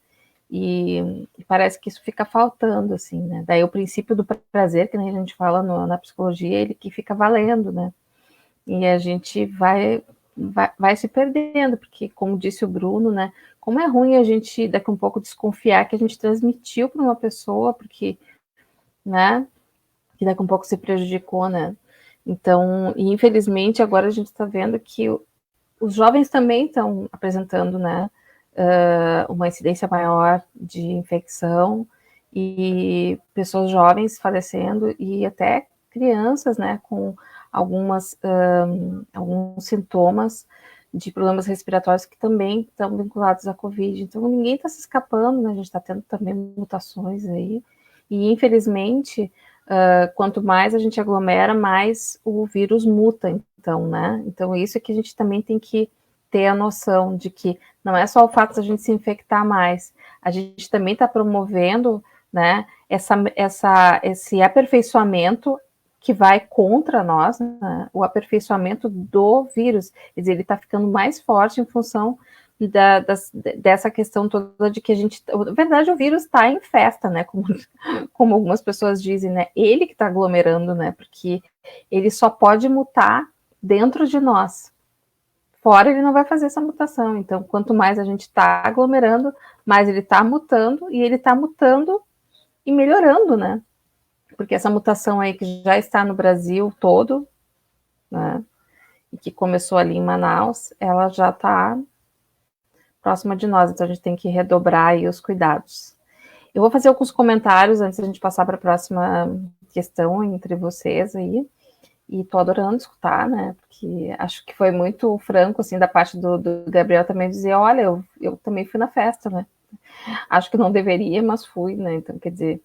E parece que isso fica faltando, assim, né? Daí o princípio do prazer, que a gente fala na psicologia, ele que fica valendo, né? E a gente vai se perdendo, porque, como disse o Bruno, né? Como é ruim a gente, daqui a um pouco, desconfiar que a gente transmitiu para uma pessoa, porque, né? Que daqui a um pouco se prejudicou, né? Então, e infelizmente, agora a gente está vendo que os jovens também estão apresentando, né? Uma incidência maior de infecção e pessoas jovens falecendo e até crianças, né, com alguns sintomas de problemas respiratórios que também estão vinculados à Covid. Então, ninguém está se escapando, né? A gente está tendo também mutações aí. E, infelizmente, quanto mais a gente aglomera, mais o vírus muta, então, né? Então, isso é que a gente também tem que ter a noção de que não é só o fato de a gente se infectar mais, a gente também está promovendo, né, esse aperfeiçoamento que vai contra nós, né, o aperfeiçoamento do vírus, quer dizer, ele está ficando mais forte em função dessa questão toda de que a gente, na verdade, o vírus está em festa, né, como algumas pessoas dizem, né, ele que está aglomerando, né, porque ele só pode mutar dentro de nós. Fora ele não vai fazer essa mutação. Então, quanto mais a gente está aglomerando, mais ele está mutando, e ele está mutando e melhorando, né? Porque essa mutação aí que já está no Brasil todo, né? E que começou ali em Manaus, ela já está próxima de nós, então a gente tem que redobrar aí os cuidados. Eu vou fazer alguns comentários antes da gente passar para a próxima questão entre vocês aí. E tô adorando escutar, né? Porque acho que foi muito franco, assim, da parte do Gabriel também dizer, olha, eu também fui na festa, né? Acho que não deveria, mas fui, né? Então, quer dizer,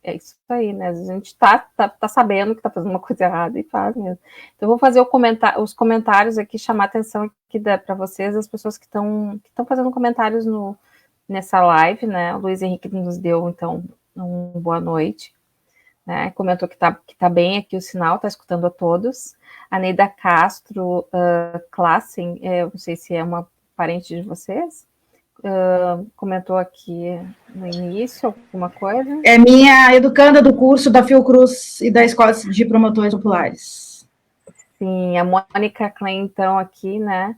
é isso aí, né? A gente tá sabendo que tá fazendo uma coisa errada e faz mesmo. Então, eu vou fazer os comentários aqui, chamar a atenção aqui para vocês, as pessoas que estão fazendo comentários nessa live, né? O Luiz Henrique nos deu, então, uma boa noite. Né, comentou que tá bem aqui o sinal, tá escutando a todos. A Neida Castro Klassen, não sei se é uma parente de vocês, comentou aqui no início alguma coisa. É minha educanda do curso da Fiocruz e da Escola de Promotores Populares. Sim, a Mônica Klein, então, aqui, né?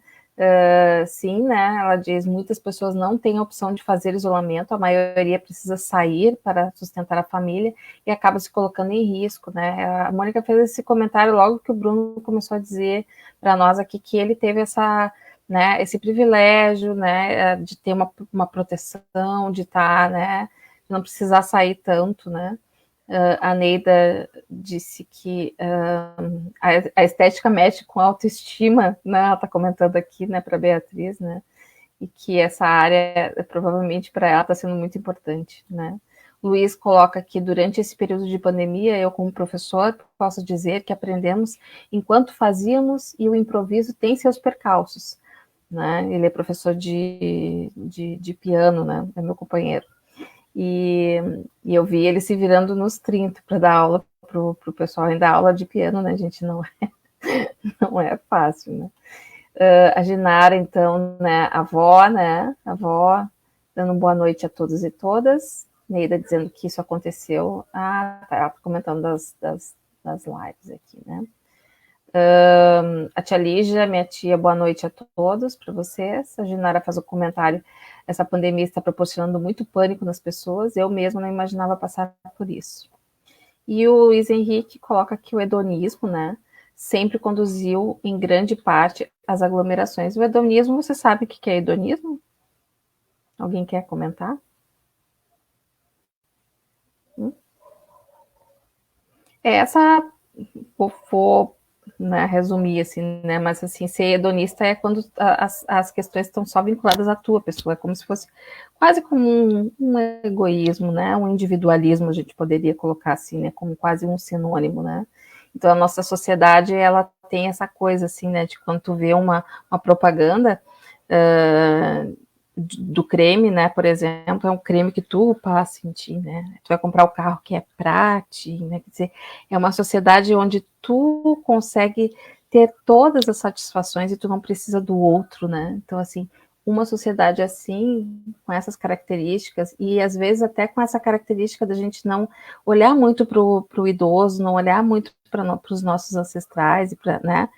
Sim, né? Ela diz: muitas pessoas não têm a opção de fazer isolamento, a maioria precisa sair para sustentar a família e acaba se colocando em risco, né? A Mônica fez esse comentário logo que o Bruno começou a dizer para nós aqui que ele teve né, esse privilégio, né, de ter uma proteção, de estar, né, de não precisar sair tanto, né? A Neida disse que a estética mexe com a autoestima, né? Ela está comentando aqui, né, para a Beatriz, né? E que essa área, provavelmente, para ela está sendo muito importante, né? Luiz coloca que durante esse período de pandemia, eu como professor posso dizer que aprendemos enquanto fazíamos e o improviso tem seus percalços, né? Ele é professor de piano, né? É meu companheiro. E eu vi ele se virando nos 30 para dar aula para o pessoal, ainda aula de piano, né, gente? Não é fácil, né? A Ginara, então, né, avó, dando boa noite a todos e todas. Neida dizendo que isso aconteceu. Tá comentando das lives aqui, né? A tia Lígia, minha tia, boa noite a todos, para vocês. A Ginara faz o comentário, essa pandemia está proporcionando muito pânico nas pessoas, eu mesma não imaginava passar por isso. E o Luiz Henrique coloca que o hedonismo, né, sempre conduziu, em grande parte, às aglomerações. O hedonismo, você sabe o que é hedonismo? Alguém quer comentar? Essa, vou né, resumir assim, né, mas assim, ser hedonista é quando as questões estão só vinculadas à tua pessoa, é como se fosse quase como um egoísmo, né, um individualismo, a gente poderia colocar assim, né, como quase um sinônimo, né. Então a nossa sociedade, ela tem essa coisa assim, né, de quando tu vê uma propaganda do creme, né, por exemplo, é um creme que tu passa em ti, né, tu vai comprar o carro que é pra ti, né, quer dizer, é uma sociedade onde tu consegue ter todas as satisfações e tu não precisa do outro, né, então, assim, uma sociedade assim, com essas características, e às vezes até com essa característica da gente não olhar muito pro idoso, não olhar muito para os nossos ancestrais, né,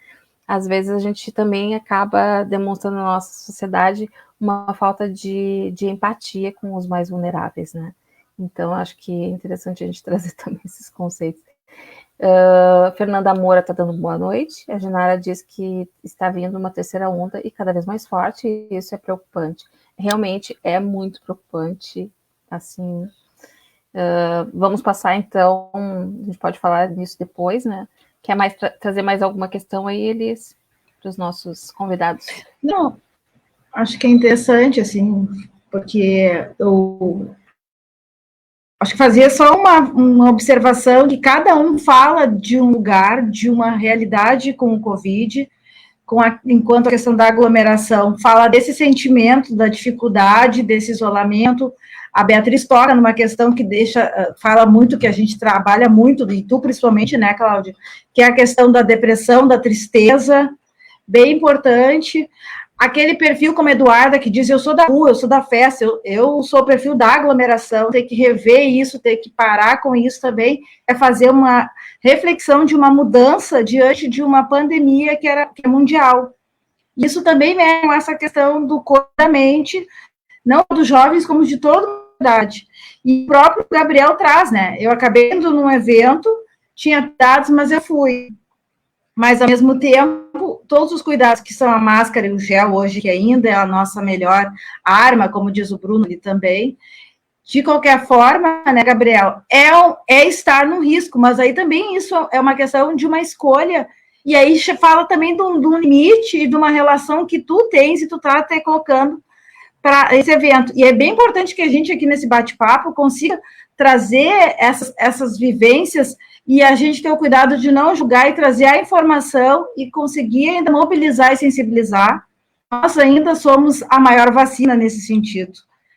às vezes a gente também acaba demonstrando na nossa sociedade uma falta de empatia com os mais vulneráveis, né? Então, acho que é interessante a gente trazer também esses conceitos. Fernanda Moura está dando boa noite. A Genara diz que está vindo uma terceira onda e cada vez mais forte, e isso é preocupante. Realmente é muito preocupante, assim. Vamos passar, então, a gente pode falar nisso depois, né? Quer mais trazer mais alguma questão aí, Elis, para os nossos convidados? Não, acho que é interessante, assim, porque eu acho que fazia só uma observação que cada um fala de um lugar, de uma realidade com o Covid, enquanto a questão da aglomeração fala desse sentimento, da dificuldade, desse isolamento. A Beatriz toca numa questão que fala muito, que a gente trabalha muito, e tu principalmente, né, Cláudia, que é a questão da depressão, da tristeza, bem importante. Aquele perfil como a Eduarda, que diz, eu sou da rua, eu sou da festa, eu sou o perfil da aglomeração, ter que rever isso, ter que parar com isso também, é fazer uma reflexão de uma mudança diante de uma pandemia que é mundial. Isso também é essa questão do corpo da mente, não dos jovens, como de toda a idade. E o próprio Gabriel traz, né? Eu acabei indo num evento, tinha dados, mas eu fui. Mas, ao mesmo tempo, todos os cuidados que são a máscara e o gel hoje, que ainda é a nossa melhor arma, como diz o Bruno ali também, de qualquer forma, né, Gabriel, é estar no risco, mas aí também isso é uma questão de uma escolha, e aí fala também de um limite e de uma relação que tu tens e tu tá até colocando para esse evento. E é bem importante que a gente aqui nesse bate-papo consiga trazer essas vivências e a gente ter o cuidado de não julgar e trazer a informação e conseguir ainda mobilizar e sensibilizar. Nós ainda somos a maior vacina nesse sentido.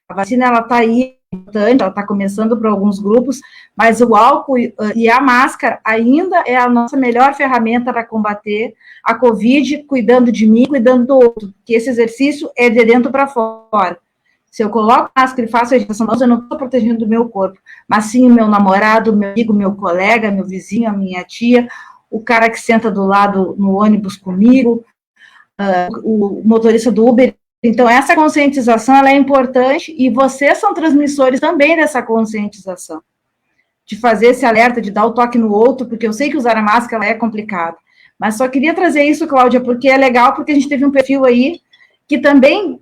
A vacina, ela está aí, ela está começando para alguns grupos, mas o álcool e a máscara ainda é a nossa melhor ferramenta para combater a Covid, cuidando de mim, cuidando do outro, porque esse exercício é de dentro para fora. Se eu coloco máscara e faço a higienização das mãos, eu não estou protegendo o meu corpo, mas sim o meu namorado, o meu amigo, meu colega, meu vizinho, a minha tia, o cara que senta do lado no ônibus comigo, o motorista do Uber. Então, essa conscientização, ela é importante, e vocês são transmissores também dessa conscientização, de fazer esse alerta, de dar o toque no outro, porque eu sei que usar a máscara é complicado. Mas só queria trazer isso, Cláudia, porque é legal, porque a gente teve um perfil aí que também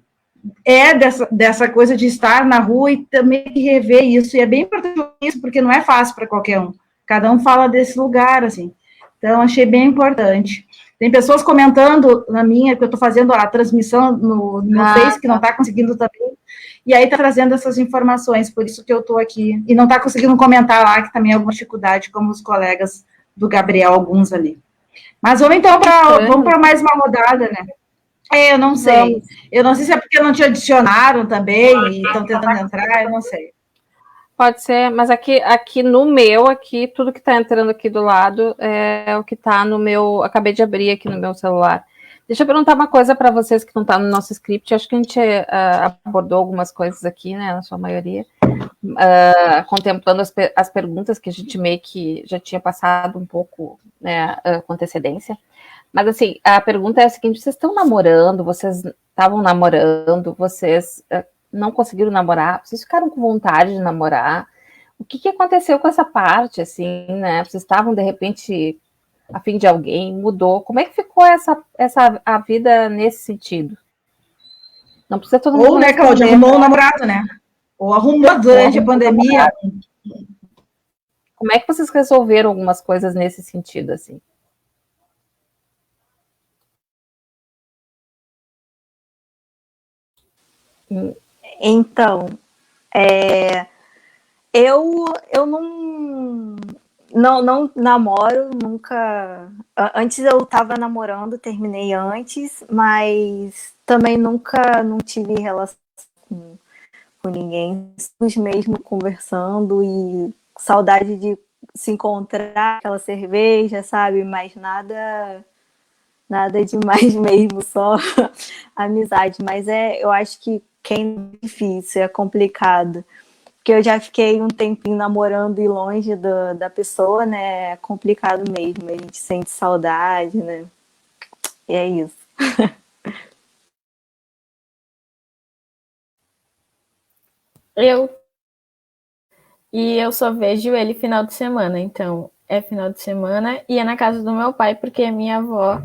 é dessa coisa de estar na rua e também rever isso, e é bem importante isso, porque não é fácil para qualquer um. Cada um fala desse lugar, assim. Então, achei bem importante. Tem pessoas comentando na minha, que eu estou fazendo a transmissão no meu Face, que não está conseguindo também, e aí está trazendo essas informações, por isso que eu estou aqui. E não está conseguindo comentar lá, que também é alguma dificuldade, como os colegas do Gabriel, alguns ali. Mas vamos então para mais uma rodada, né? Eu não sei. Vamos. Eu não sei se é porque não te adicionaram também e estão tentando entrar, eu não sei. Pode ser, mas aqui no meu, tudo que está entrando aqui do lado é o que está no meu. Acabei de abrir aqui no meu celular. Deixa eu perguntar uma coisa para vocês que não está no nosso script. Acho que a gente abordou algumas coisas aqui, né, na sua maioria, contemplando as perguntas que a gente meio que já tinha passado um pouco, né, com antecedência. Mas, assim, a pergunta é a seguinte: vocês estão namorando, vocês estavam namorando, vocês não conseguiram namorar, vocês ficaram com vontade de namorar? O que aconteceu com essa parte, assim, né? Vocês estavam, de repente, a fim de alguém, mudou. Como é que ficou a vida nesse sentido? Não precisa todo mundo. Ou, né, Cláudia, arrumou um namorado, né? Ou arrumou durante a pandemia. Como é que vocês resolveram algumas coisas nesse sentido, assim? Então, eu não namoro, nunca. Antes eu estava namorando, terminei antes, mas também nunca não tive relação com ninguém, mesmo conversando e saudade de se encontrar, aquela cerveja, sabe? Mas nada demais mesmo, só amizade. Mas eu acho que é difícil, é complicado. Porque eu já fiquei um tempinho namorando e longe da pessoa, né? É complicado mesmo, a gente sente saudade, né? E é isso. Eu só vejo ele final de semana, então é final de semana e é na casa do meu pai, porque é minha avó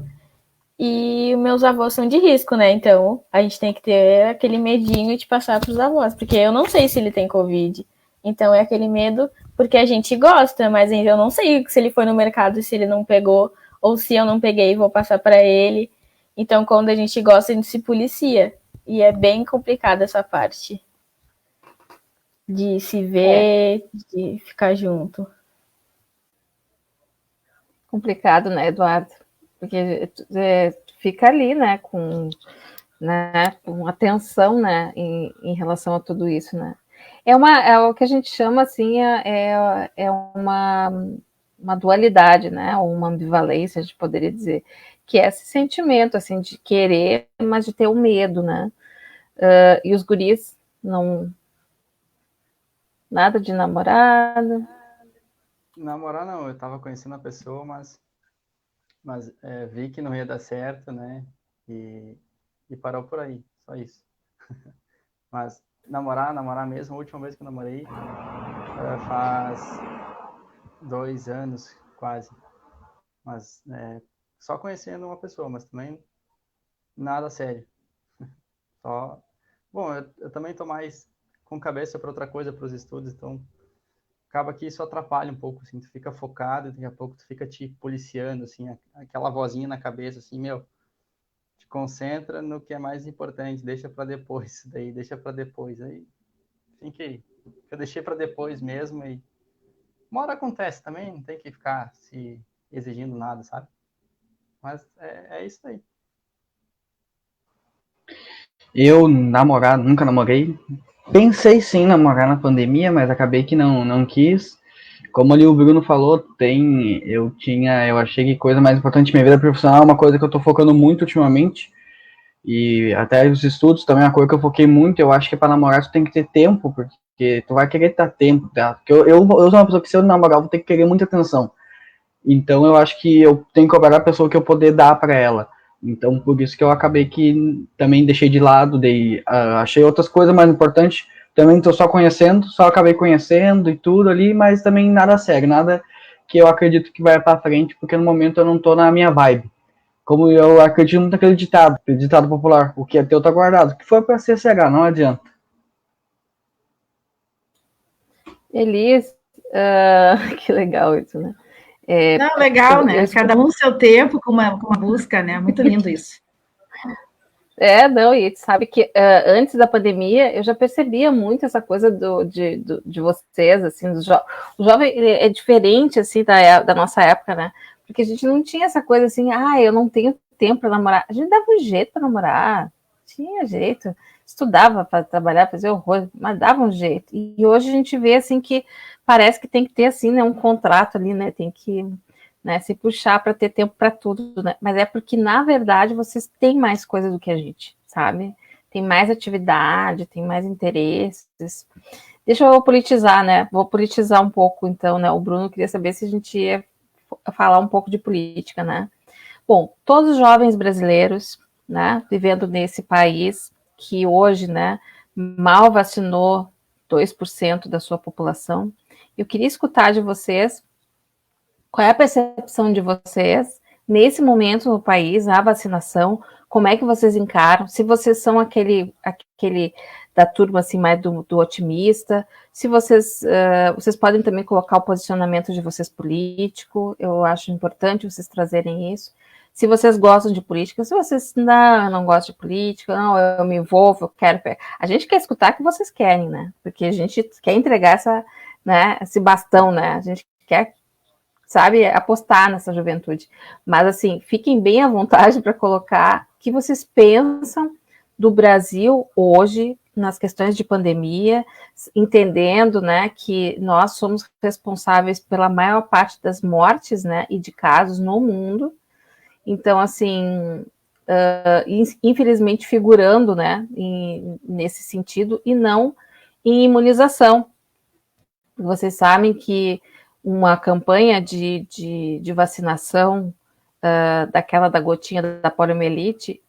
e meus avós são de risco, né? Então a gente tem que ter aquele medinho de passar para os avós, porque eu não sei se ele tem Covid. Então é aquele medo, porque a gente gosta, mas eu não sei se ele foi no mercado, se ele não pegou, ou se eu não peguei e vou passar para ele. Então quando a gente gosta, a gente se policia. E é bem complicada essa parte de se ver, de ficar junto. Complicado, né, Eduardo? Porque fica ali, né, com atenção, né, em relação a tudo isso, né? É o que a gente chama, assim, uma dualidade, né, ou uma ambivalência, a gente poderia dizer, que é esse sentimento, assim, de querer, mas de ter o medo, né? E os guris não... Nada de namorada? Namorar não, eu tava conhecendo a pessoa, mas vi que não ia dar certo, né? E parou por aí, só isso. Mas namorar mesmo, a última vez que eu namorei faz 2 anos, quase. Mas só conhecendo uma pessoa, mas também nada sério. Só... Bom, eu também tô mais com cabeça para outra coisa, para os estudos, então acaba que isso atrapalha um pouco, assim, tu fica focado, daqui a pouco tu fica te policiando, assim, aquela vozinha na cabeça, assim, te concentra no que é mais importante, deixa para depois, daí deixa para depois, aí tem que eu deixei para depois mesmo e uma hora acontece também, não tem que ficar se exigindo nada, sabe? Mas é isso aí. Eu nunca namorei. Pensei sim em namorar na pandemia, mas acabei que não quis. Como ali o Bruno falou, eu achei que coisa mais importante na minha vida profissional é uma coisa que eu tô focando muito ultimamente. E até os estudos também é uma coisa que eu foquei muito. Eu acho que para namorar tu tem que ter tempo, porque tu vai querer ter tempo, tá? Porque eu sou uma pessoa que se eu namorar eu vou ter que querer muita atenção. Então eu acho que eu tenho que cobrar a pessoa que eu poder dar para ela. Então por isso que eu acabei que também deixei de lado, achei outras coisas mais importantes. Também estou só conhecendo, só acabei conhecendo e tudo ali, mas também nada sério, nada que eu acredito que vai para frente, porque no momento eu não estou na minha vibe. Como eu acredito muito naquele ditado popular, o que é teu tá guardado. O que foi para ser será, não adianta. Elis, que legal isso, né? Não, legal, eu né? Cada um seu tempo com uma busca, né? Muito lindo isso. Não, e sabe que antes da pandemia eu já percebia muito essa coisa de vocês, assim, o jovem é diferente, assim, da nossa época, né? Porque a gente não tinha essa coisa assim, eu não tenho tempo para namorar. A gente dava um jeito para namorar, tinha jeito, estudava para trabalhar, fazer horror, mas dava um jeito. E hoje a gente vê, assim, que parece que tem que ter, assim, né, um contrato ali, né? Tem que, né, se puxar para ter tempo para tudo, né? Mas é porque, na verdade, vocês têm mais coisa do que a gente, sabe? Tem mais atividade, tem mais interesses. Deixa eu politizar, né? Vou politizar um pouco, então, né? O Bruno queria saber se a gente ia falar um pouco de política, né? Bom, todos os jovens brasileiros, né, vivendo nesse país que hoje, né, mal vacinou 2% da sua população, eu queria escutar de vocês qual é a percepção de vocês nesse momento no país, a vacinação, como é que vocês encaram, se vocês são aquele da turma assim mais do otimista, se vocês podem também colocar o posicionamento de vocês político, eu acho importante vocês trazerem isso. Se vocês gostam de política, se vocês não gostam de política, não, eu me envolvo, eu quero. A gente quer escutar o que vocês querem, né? Porque a gente quer entregar esse bastão, né? A gente quer, sabe, apostar nessa juventude. Mas, assim, fiquem bem à vontade para colocar o que vocês pensam do Brasil hoje nas questões de pandemia, entendendo, né, que nós somos responsáveis pela maior parte das mortes, né, e de casos no mundo. Então, assim, infelizmente figurando, né, nesse sentido, e não em imunização. Vocês sabem que uma campanha de vacinação daquela da gotinha da poliomielite,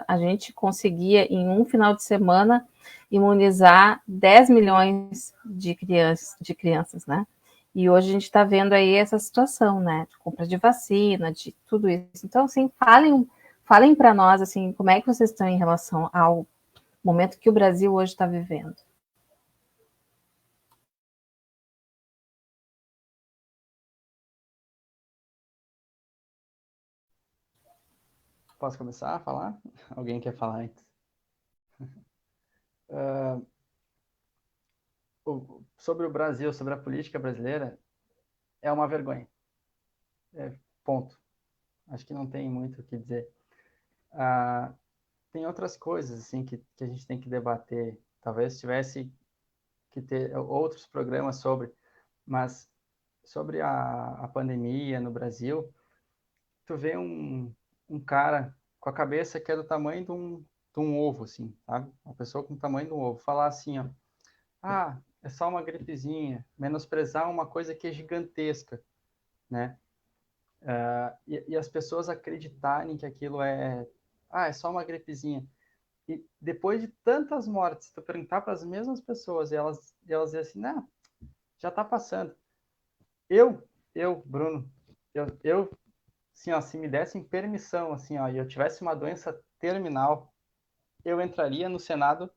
a gente conseguia, em um final de semana, imunizar 10 milhões de crianças, né? E hoje a gente está vendo aí essa situação, né? De compra de vacina, de tudo isso. Então, assim, falem para nós, assim, como é que vocês estão em relação ao momento que o Brasil hoje está vivendo. Posso começar a falar? Alguém quer falar antes? Sobre o Brasil, sobre a política brasileira, é uma vergonha. Ponto. Acho que não tem muito o que dizer. Tem outras coisas assim que a gente tem que debater. Talvez tivesse que ter outros programas sobre, mas sobre a pandemia no Brasil, tu vê um cara com a cabeça que é do tamanho de um ovo, assim, sabe? Uma pessoa com o tamanho de um ovo. Falar assim, ó, é só uma gripezinha. Menosprezar uma coisa que é gigantesca, né? E as pessoas acreditarem que aquilo é só uma gripezinha. E depois de tantas mortes, tu perguntar para as mesmas pessoas e elas dizem assim, não, já está passando. Bruno, assim, ó, se me dessem permissão, assim, ó, e eu tivesse uma doença terminal, eu entraria no Senado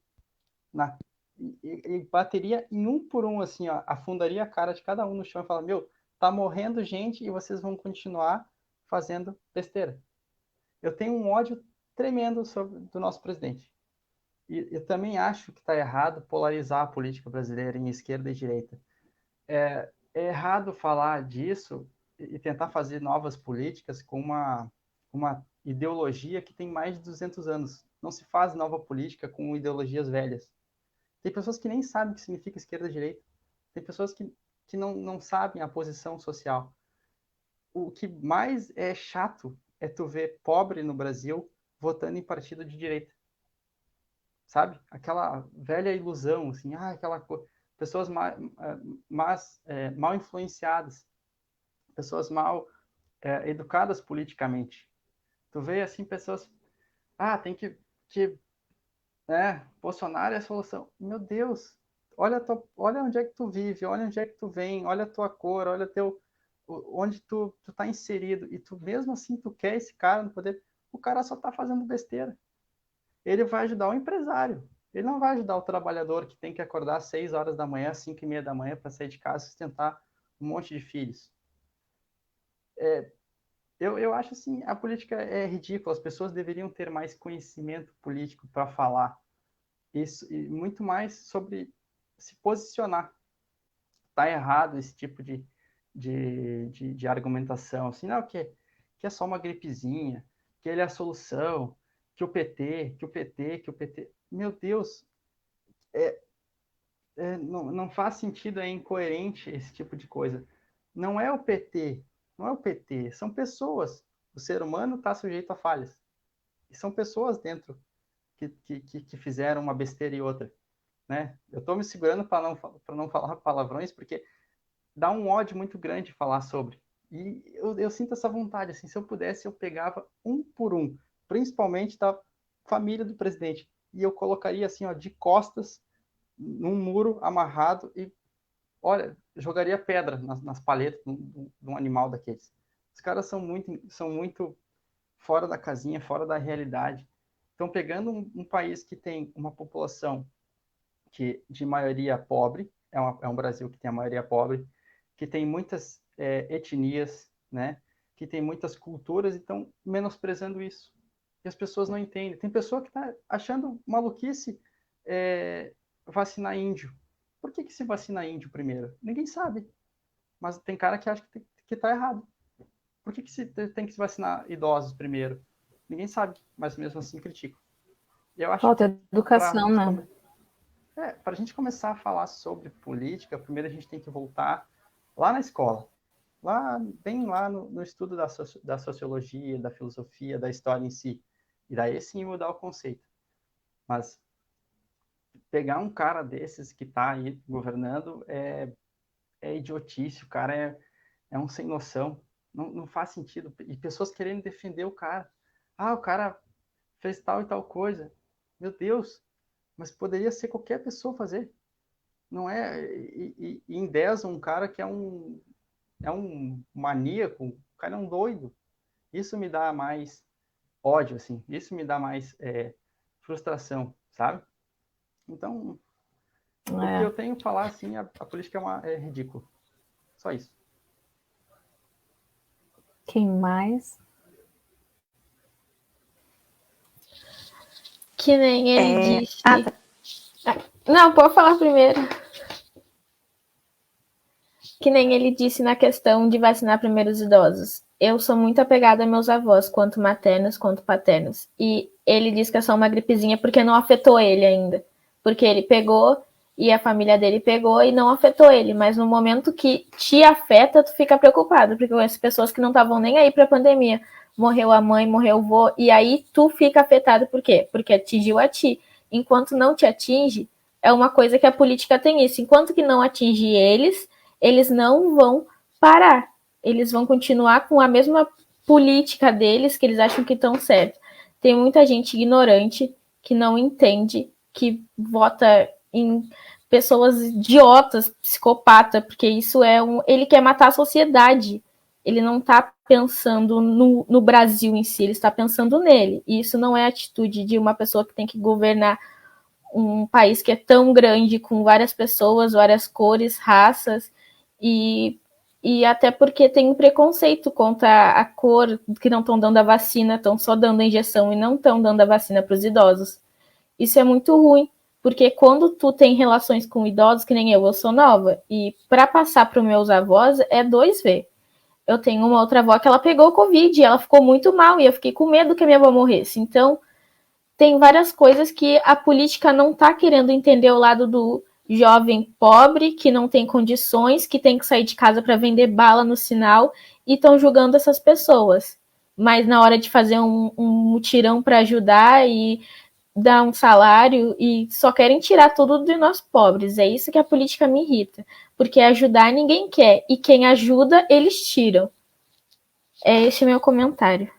e bateria em um por um, assim, ó, afundaria a cara de cada um no chão e falaria, meu, tá morrendo gente e vocês vão continuar fazendo besteira. Eu tenho um ódio tremendo do nosso presidente. E eu também acho que está errado polarizar a política brasileira em esquerda e direita. É errado falar disso e tentar fazer novas políticas com uma ideologia que tem mais de 200 anos. Não se faz nova política com ideologias velhas. Tem pessoas que nem sabem o que significa esquerda e direita. Tem pessoas que não sabem a posição social. O que mais é chato é tu ver pobre no Brasil votando em partido de direita. Sabe? Aquela velha ilusão, assim, pessoas mal influenciadas, pessoas mal educadas politicamente. Tu vê, assim, pessoas, tem que Bolsonaro é a solução. Meu Deus, olha onde é que tu vive, olha onde é que tu vem, olha a tua cor, olha onde tu tá inserido, e tu mesmo assim tu quer esse cara no poder, o cara só tá fazendo besteira. Ele vai ajudar o empresário. Ele não vai ajudar o trabalhador que tem que acordar às 6 horas da manhã, 5:30 da manhã para sair de casa e sustentar um monte de filhos. Eu acho assim, a política é ridícula, as pessoas deveriam ter mais conhecimento político para falar isso, e muito mais sobre se posicionar. Está errado esse tipo de argumentação, assim, não, que é só uma gripezinha, que ele é a solução, que o PT, que o PT, que o PT... Meu Deus, não faz sentido, é incoerente esse tipo de coisa. Não é o PT, não é o PT, são pessoas. O ser humano está sujeito a falhas. E são pessoas dentro que fizeram uma besteira e outra. Né? Eu estou me segurando para não falar palavrões, porque dá um ódio muito grande falar sobre. E eu sinto essa vontade, assim, se eu pudesse, eu pegava um por um, principalmente da família do presidente, e eu colocaria assim, ó, de costas, num muro amarrado e, olha, jogaria pedra nas paletas de um animal daqueles. Os caras são muito fora da casinha, fora da realidade. Então, pegando um país que tem uma população de maioria pobre, é um Brasil que tem a maioria pobre, que tem muitas etnias, né? Que tem muitas culturas, e estão menosprezando isso. E as pessoas não entendem. Tem pessoa que está achando maluquice vacinar índio. Por que se vacina índio primeiro? Ninguém sabe. Mas tem cara que acha que está errado. Por que se tem que se vacinar idosos primeiro? Ninguém sabe, mas mesmo assim critico. Eu acho Falta educação, né? Para a gente começar a falar sobre política, primeiro a gente tem que voltar lá na escola, bem lá no estudo da sociologia, da filosofia, da história em si. E daí sim mudar o conceito. Mas pegar um cara desses que está aí governando é idiotice, o cara é um sem noção, não faz sentido. E pessoas querendo defender o cara. Ah, o cara fez tal e tal coisa. Meu Deus, mas poderia ser qualquer pessoa fazer. Não é? E endeusa um cara que é um maníaco, o cara é um doido. Isso me dá mais ódio, assim. Isso me dá mais frustração, sabe? Então, o que eu tenho que falar, assim, a política é ridícula. Só isso. Quem mais? Que nem ele disse. Não, pode falar primeiro. Que nem ele disse na questão de vacinar primeiro os idosos. Eu sou muito apegada a meus avós, quanto maternos quanto paternos. E ele disse que é só uma gripezinha porque não afetou ele ainda. Porque ele pegou e a família dele pegou e não afetou ele. Mas no momento que te afeta, tu fica preocupado. Porque eu conheço pessoas que não estavam nem aí pra pandemia. Morreu a mãe, morreu o vô. E aí tu fica afetado por quê? Porque atingiu a ti. Enquanto não te atinge, é uma coisa que a política tem isso. Enquanto que não atinge eles não vão parar. Eles vão continuar com a mesma política deles, que eles acham que estão certo. Tem muita gente ignorante que não entende, que vota em pessoas idiotas, psicopata, porque isso ele quer matar a sociedade. Ele não está pensando no Brasil em si, ele está pensando nele. E isso não é atitude de uma pessoa que tem que governar um país que é tão grande, com várias pessoas, várias cores, raças, e até porque tem um preconceito contra a cor, que não estão dando a vacina, estão só dando a injeção e não estão dando a vacina para os idosos. Isso é muito ruim, porque quando tu tem relações com idosos, que nem eu sou nova, e para passar para os meus avós é 2V. Eu tenho uma outra avó que ela pegou Covid, e ela ficou muito mal, e eu fiquei com medo que a minha avó morresse. Então, tem várias coisas que a política não está querendo entender o lado do jovem pobre, que não tem condições, que tem que sair de casa para vender bala no sinal, e estão julgando essas pessoas. Mas na hora de fazer um mutirão para ajudar e dar um salário, e só querem tirar tudo de nós pobres. É isso que a política me irrita. Porque ajudar ninguém quer, e quem ajuda, eles tiram. Esse é meu comentário.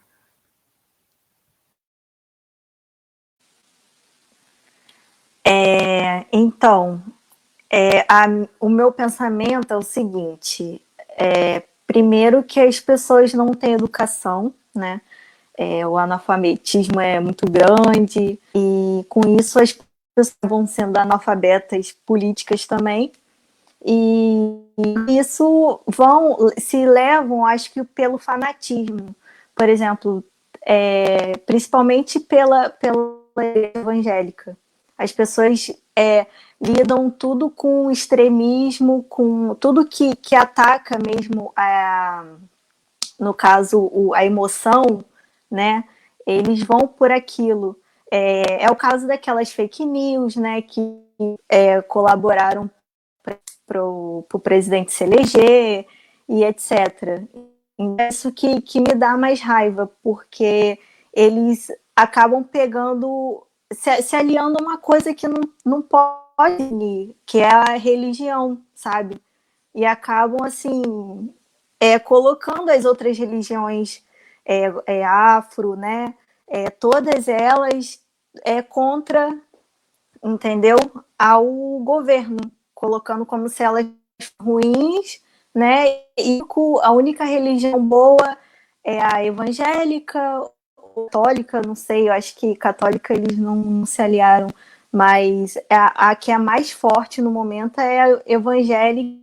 Então, o meu pensamento é o seguinte: primeiro, que as pessoas não têm educação, né? O analfabetismo é muito grande, e com isso as pessoas vão sendo analfabetas políticas também, E isso se levam, acho que pelo fanatismo. Por exemplo, principalmente pela evangélica. As pessoas lidam tudo com extremismo, com tudo que ataca mesmo, no caso, a emoção, né? Eles vão por aquilo. É o caso daquelas fake news, né? Que colaboraram para o presidente se eleger e etc. Isso que me dá mais raiva, porque eles acabam pegando, se aliando a uma coisa que não pode unir, que é a religião, sabe? E acabam, assim, colocando as outras religiões afro, né? Todas elas contra, entendeu? Ao governo, colocando como se elas ruins, né? E a única religião boa é a evangélica, católica, não sei, eu acho que católica eles não se aliaram, mas a que é mais forte no momento é a evangélica,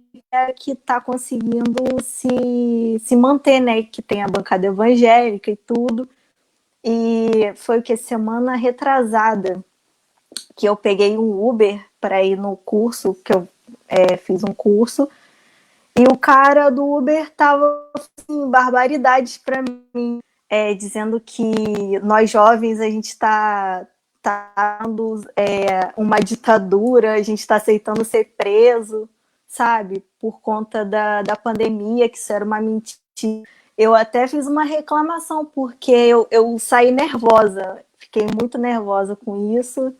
que está conseguindo se manter, né? Que tem a bancada evangélica e tudo. E foi o que? Semana retrasada que eu peguei um Uber para ir no curso, que eu fiz um curso, e o cara do Uber tava assim, barbaridades para mim, dizendo que nós jovens a gente está dando uma ditadura, a gente está aceitando ser preso, sabe? Por conta da pandemia, que isso era uma mentira. Eu até fiz uma reclamação, porque eu saí nervosa, fiquei muito nervosa com isso,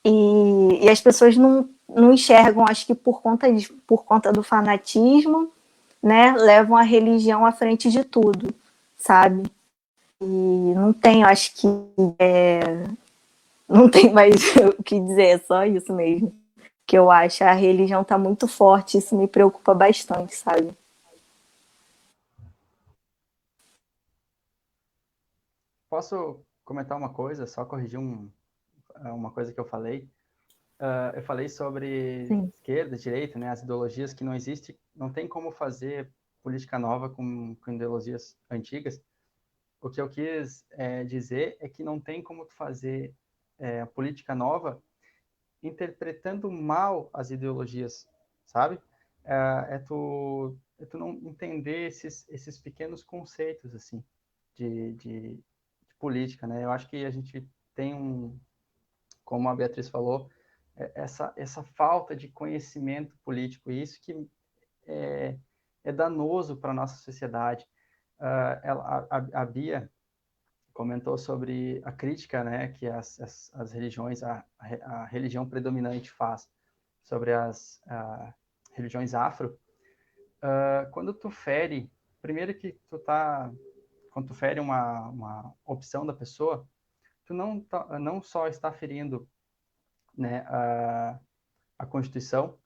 e as pessoas não enxergam, acho que por conta do fanatismo, né, levam a religião à frente de tudo, sabe? E não tem, acho que não tem mais o que dizer, é só isso mesmo que eu acho. A religião está muito forte, isso me preocupa bastante, sabe? Posso comentar uma coisa, só corrigir uma coisa que eu falei? Eu falei sobre Sim. esquerda, direita, né, as ideologias que não existem, não tem como fazer política nova com ideologias antigas. O que eu quis dizer é que não tem como fazer política nova interpretando mal as ideologias, sabe? É tu não entender esses pequenos conceitos, assim, de política, né? Eu acho que a gente tem como a Beatriz falou, essa falta de conhecimento político, e isso que é danoso para a nossa sociedade. A Bia comentou sobre a crítica, né, que as religiões, a religião predominante faz sobre as religiões afro. Quando tu fere, primeiro que quando tu fere uma opção da pessoa, tu não só está ferindo, né, a Constituição,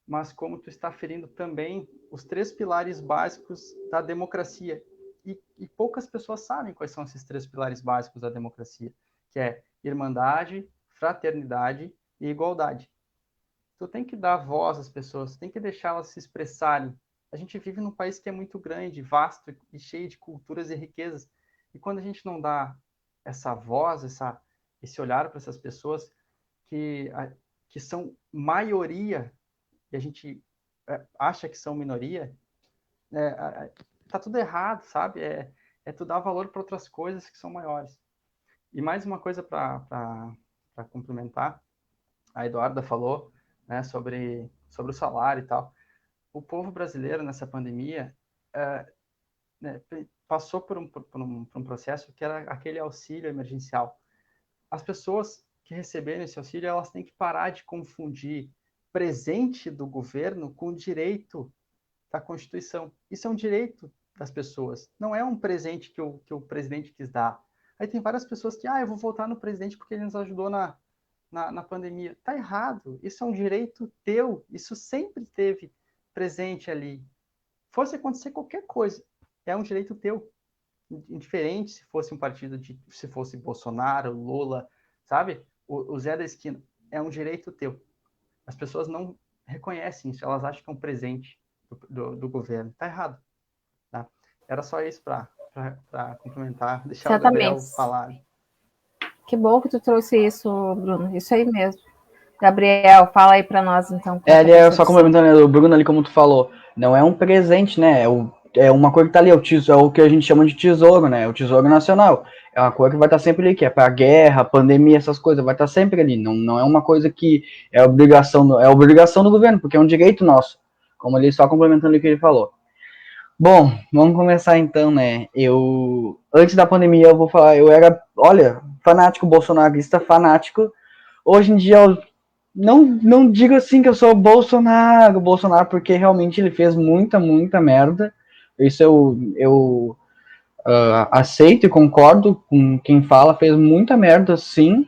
mas como tu está ferindo também os 3 pilares básicos da democracia. E poucas pessoas sabem quais são esses 3 pilares básicos da democracia, que é irmandade, fraternidade e igualdade. Tu tem que dar voz às pessoas, tem que deixá-las se expressarem. A gente vive num país que é muito grande, vasto e cheio de culturas e riquezas. E quando a gente não dá essa voz, esse olhar para essas pessoas que, que são maioria e a gente acha que são minoria, tá tudo errado, sabe? Tu dar valor para outras coisas que são maiores. E mais uma coisa para complementar, a Eduarda falou, né, sobre o salário e tal. O povo brasileiro nessa pandemia né, passou por um processo que era aquele auxílio emergencial. As pessoas que receberam esse auxílio, elas têm que parar de confundir presente do governo com direito da Constituição. Isso é um direito das pessoas, não é um presente que o presidente quis dar. Aí tem várias pessoas que, eu vou votar no presidente porque ele nos ajudou na pandemia. Tá errado, isso é um direito teu, isso sempre teve presente ali. Fosse acontecer qualquer coisa, é um direito teu. Indiferente se fosse um partido se fosse Bolsonaro, Lula, sabe? O Zé da esquina, é um direito teu. As pessoas reconhecem isso, elas acham que é um presente do governo. Está errado. Tá? Era só isso para complementar, deixar o Gabriel falar. Que bom que tu trouxe isso, Bruno. Isso aí mesmo. Gabriel, fala aí para nós, então. Só complementando o Bruno ali, como tu falou, não é um presente, né? É uma cor que tá ali, é o que a gente chama de tesouro, né? O Tesouro Nacional. É uma cor que vai estar sempre ali, que é para guerra, pandemia, essas coisas, vai estar sempre ali. Não é uma coisa que é obrigação do governo, porque é um direito nosso. Como ele só complementando o que ele falou. Bom, vamos começar então, né? Antes da pandemia, eu vou falar, eu era, olha, fanático, bolsonarista, fanático. Hoje em dia, eu não digo assim que eu sou Bolsonaro, porque realmente ele fez muita merda. Isso eu aceito e concordo com quem fala, fez muita merda, sim.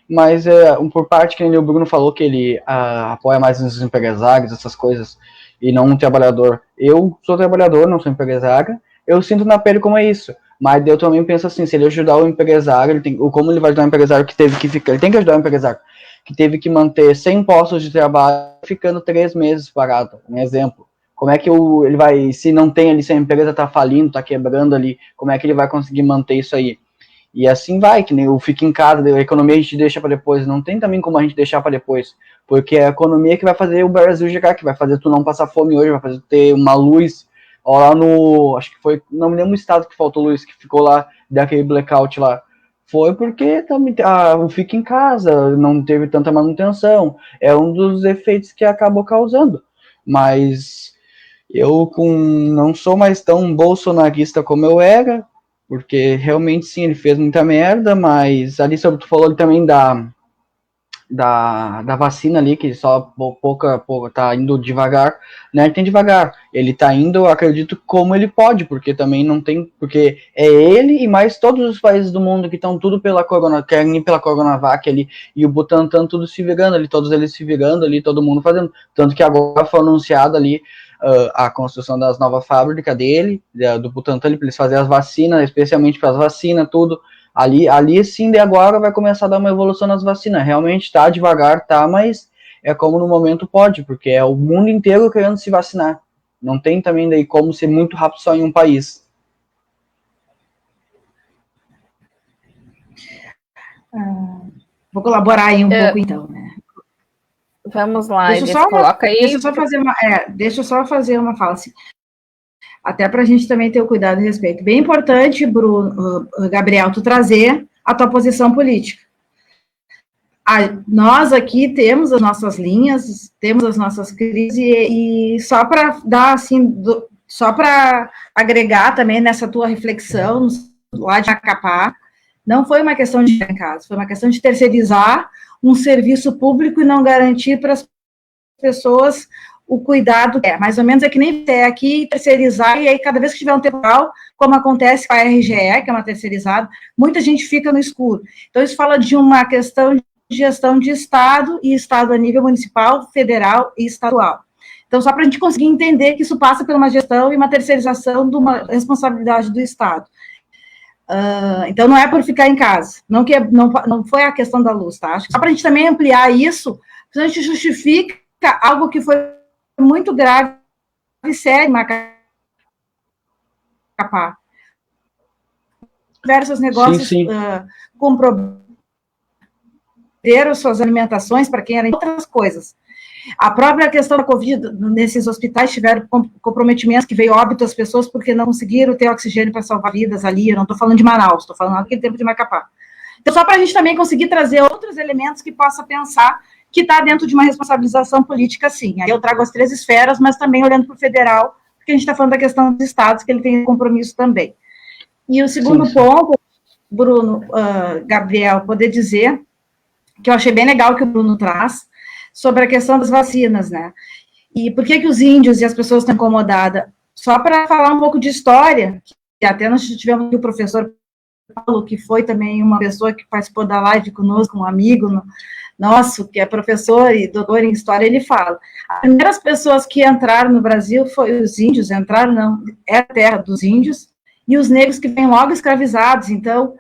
Mas por parte que o Bruno falou que ele apoia mais os empresários, essas coisas, e não um trabalhador. Eu sou trabalhador, não sou empresário. Eu sinto na pele como é isso. Mas eu também penso assim, se ele ajudar o empresário, como ele vai ajudar o empresário que teve que ficar, ele tem que ajudar o empresário que teve que manter 100 postos de trabalho, ficando 3 meses parado. Um exemplo. Como é que ele vai, se não tem ali, se a empresa está falindo, está quebrando ali, como é que ele vai conseguir manter isso aí? E assim vai, que nem o fica em casa, a economia a gente deixa para depois, não tem também como a gente deixar para depois, porque é a economia que vai fazer o Brasil girar, que vai fazer tu não passar fome hoje, vai fazer tu ter uma luz, ó, lá acho que foi, não me lembro o estado que faltou luz, que ficou lá, daquele blackout lá, foi porque também o fica em casa, não teve tanta manutenção, é um dos efeitos que acabou causando, mas eu não sou mais tão bolsonarista como eu era, porque realmente sim, ele fez muita merda, mas ali sobre tu falou também da vacina ali, que só pouca tá indo devagar, né? Tem devagar. Ele tá indo, eu acredito, como ele pode, porque também não tem, porque é ele e mais todos os países do mundo que estão tudo querem ir pela Coronavac ali, e o Butantan tudo se virando ali, todos eles se virando ali, todo mundo fazendo, tanto que agora foi anunciado ali a construção das novas fábricas dele, do Butantan, para eles fazerem as vacinas, especialmente para as vacinas, tudo. Ali sim, de agora vai começar a dar uma evolução nas vacinas. Realmente tá devagar, tá, mas é como no momento pode, porque é o mundo inteiro querendo se vacinar. Não tem também daí como ser muito rápido só em um país. Vou colaborar aí um pouco, então, né? Vamos lá, deixa eu só fazer uma fala assim, até para a gente também ter o cuidado e respeito. Bem importante, Bruno, Gabriel, tu trazer a tua posição política. Nós aqui temos as nossas linhas, temos as nossas crises, e só para dar, assim, só para agregar também nessa tua reflexão, lá de Macapá, não foi uma questão de ficar em casa, foi uma questão de terceirizar um serviço público e não garantir para as pessoas o cuidado, mais ou menos é que nem aqui terceirizar, e aí cada vez que tiver um temporal, como acontece com a RGE, que é uma terceirizada, muita gente fica no escuro. Então, isso fala de uma questão de gestão de Estado, e Estado a nível municipal, federal e estadual. Então, só para a gente conseguir entender que isso passa por uma gestão e uma terceirização de uma responsabilidade do Estado. Então, não é por ficar em casa, não foi a questão da luz, tá? Acho que só para a gente também ampliar isso, a gente justifica algo que foi muito grave e sério em Macapá. Diversos negócios comprometeram suas alimentações para quem era em outras coisas. A própria questão da Covid, nesses hospitais tiveram comprometimentos, que veio óbito as pessoas porque não conseguiram ter oxigênio para salvar vidas ali. Eu não estou falando de Manaus, estou falando daquele tempo de Macapá. Então, só para a gente também conseguir trazer outros elementos que possa pensar que está dentro de uma responsabilização política, sim. Aí eu trago as 3 esferas, mas também olhando para o federal, porque a gente está falando da questão dos estados, que ele tem compromisso também. E o segundo ponto, Bruno, Gabriel, poder dizer, que eu achei bem legal que o Bruno traz, sobre a questão das vacinas, né? E por que os índios e as pessoas estão incomodadas? Só para falar um pouco de história, que até nós tivemos aqui o professor Paulo, que foi também uma pessoa que participou da live conosco, um amigo nosso, que é professor e doutor em história, ele fala, as primeiras pessoas que entraram no Brasil foi os índios, é a terra dos índios, e os negros que vêm logo escravizados, então,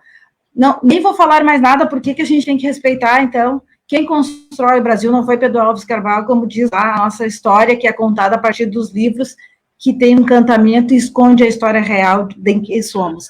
nem vou falar mais nada, porque que a gente tem que respeitar, então, quem constrói o Brasil não foi Pedro Álvares Carvalho, como diz a nossa história, que é contada a partir dos livros que tem um encantamento e esconde a história real de quem somos.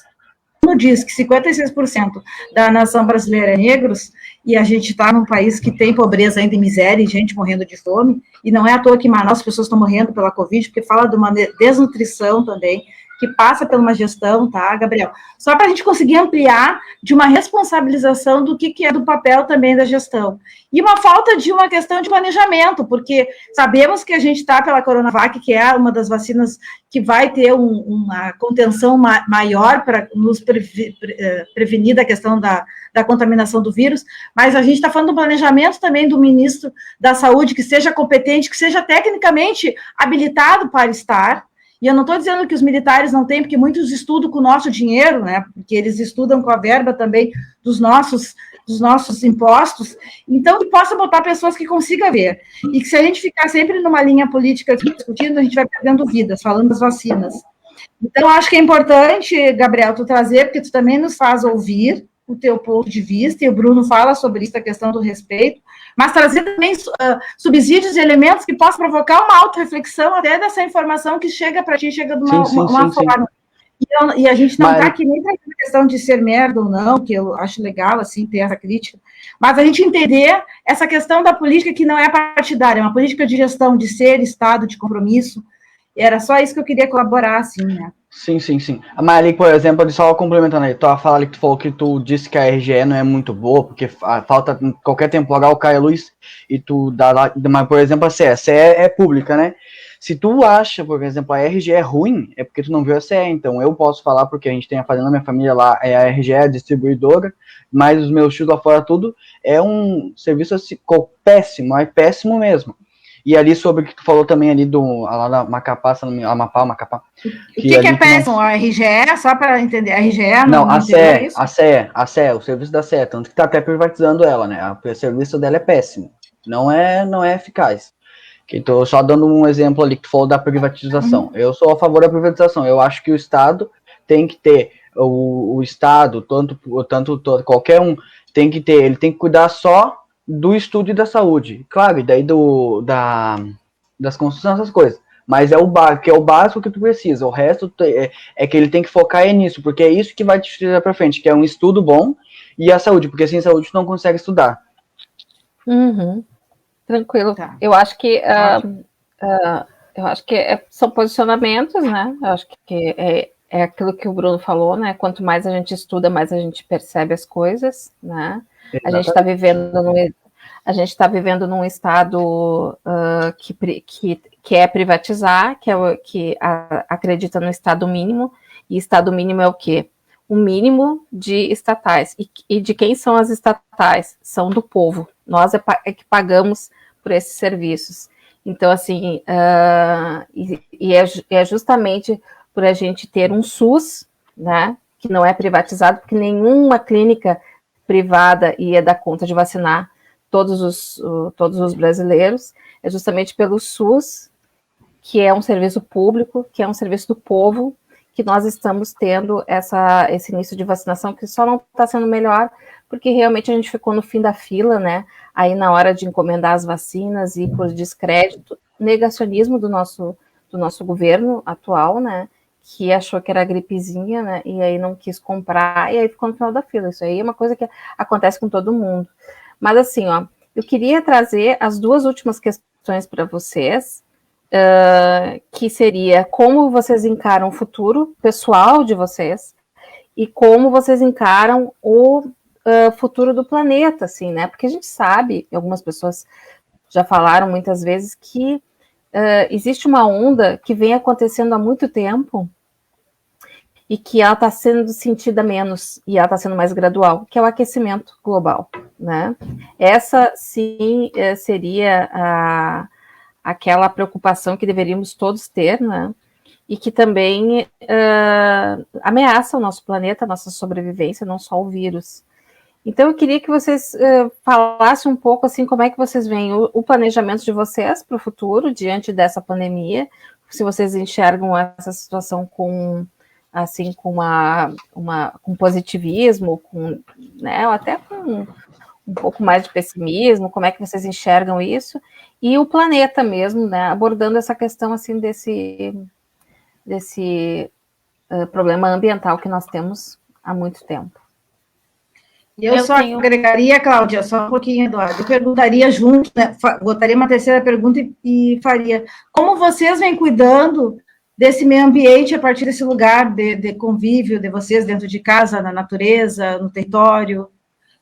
Como diz que 56% da nação brasileira é negros, e a gente está num país que tem pobreza ainda e miséria, e gente morrendo de fome, e não é à toa que em Manaus as pessoas estão morrendo pela Covid, porque fala de uma desnutrição também, que passa por uma gestão, tá, Gabriel? Só para a gente conseguir ampliar de uma responsabilização do que é do papel também da gestão. E uma falta de uma questão de planejamento, porque sabemos que a gente está pela Coronavac, que é uma das vacinas que vai ter uma contenção maior para nos prevenir da questão da contaminação do vírus, mas a gente está falando do planejamento também do ministro da Saúde, que seja competente, que seja tecnicamente habilitado para estar. E eu não estou dizendo que os militares não têm, porque muitos estudam com o nosso dinheiro, né? Porque eles estudam com a verba também dos nossos impostos. Então, que possa botar pessoas que consigam ver. E que se a gente ficar sempre numa linha política aqui discutindo, a gente vai perdendo vidas, falando das vacinas. Então, acho que é importante, Gabriel, tu trazer, porque tu também nos faz ouvir o teu ponto de vista, e o Bruno fala sobre isso, a questão do respeito, mas trazer também subsídios e elementos que possam provocar uma autorreflexão até dessa informação que chega para ti, chega de uma forma. E a gente não está aqui nem para a questão de ser merda ou não, que eu acho legal, assim, ter essa crítica, mas a gente entender essa questão da política que não é partidária, é uma política de gestão, de ser Estado, de compromisso. E era só isso que eu queria colaborar, assim, né? Sim. Mas ali, por exemplo, só complementando aí, tua fala ali que tu falou que tu disse que a RGE não é muito boa, porque falta qualquer temporal cai a luz e tu dá lá, mas, por exemplo, a CE é pública, né? Se tu acha, por exemplo, a RGE é ruim, é porque tu não viu a CE, então eu posso falar porque a gente tem a fazenda, minha família lá, é a RGE, a distribuidora, mas os meus tios lá fora tudo, é um serviço assim, péssimo, é péssimo mesmo. E ali sobre o que tu falou também ali lá da Macapá, Amapá. O que é péssimo? A RGE, só para entender, a RGE não a CE, o serviço da CE, tanto que tá até privatizando ela, né? O serviço dela é péssimo, não é eficaz. Que tô só dando um exemplo ali que tu falou da privatização. Eu sou a favor da privatização, eu acho que o Estado tem que ter, o Estado, tanto qualquer um, ele tem que cuidar só do estudo e da saúde, claro, e daí das construções, essas coisas, mas é o básico que tu precisa, o resto é que ele tem que focar nisso, porque é isso que vai te tirar pra frente, que é um estudo bom e a saúde, porque sem saúde tu não consegue estudar. Tranquilo. Tá. Eu acho que são posicionamentos, né? Eu acho que é aquilo que o Bruno falou, né? Quanto mais a gente estuda, mais a gente percebe as coisas, né? Exatamente. A gente está vivendo num estado que é privatizar, que acredita no estado mínimo, e estado mínimo é o quê? O mínimo de estatais. E de quem são as estatais? São do povo. Nós é que pagamos por esses serviços. Então, assim, é justamente por a gente ter um SUS, né, que não é privatizado, porque nenhuma clínica privada ia dar conta de vacinar todos os brasileiros, é justamente pelo SUS, que é um serviço público, que é um serviço do povo, que nós estamos tendo esse início de vacinação, que só não está sendo melhor, porque realmente a gente ficou no fim da fila, né, aí na hora de encomendar as vacinas e por descrédito, negacionismo do nosso governo atual, né, que achou que era gripezinha, né, e aí não quis comprar, e aí ficou no final da fila. Isso aí é uma coisa que acontece com todo mundo. Mas assim, ó, eu queria trazer as duas últimas questões para vocês, que seria como vocês encaram o futuro pessoal de vocês e como vocês encaram o futuro do planeta, assim, né? Porque a gente sabe, algumas pessoas já falaram muitas vezes que existe uma onda que vem acontecendo há muito tempo e que ela está sendo sentida menos e ela está sendo mais gradual, que é o aquecimento global, né? Essa, sim, seria aquela preocupação que deveríamos todos ter, né? E que também ameaça o nosso planeta, a nossa sobrevivência, não só o vírus. Então, eu queria que vocês falassem um pouco, assim, como é que vocês veem o planejamento de vocês para o futuro, diante dessa pandemia, se vocês enxergam essa situação com positivismo, né, ou até com um pouco mais de pessimismo, como é que vocês enxergam isso, e o planeta mesmo, né, abordando essa questão assim desse problema ambiental que nós temos há muito tempo. E eu só agregaria, Cláudia, só um pouquinho, Eduardo, eu perguntaria junto, né, botaria uma terceira pergunta e faria, como vocês vêm cuidando desse meio ambiente a partir desse lugar de convívio de vocês dentro de casa, na natureza, no território,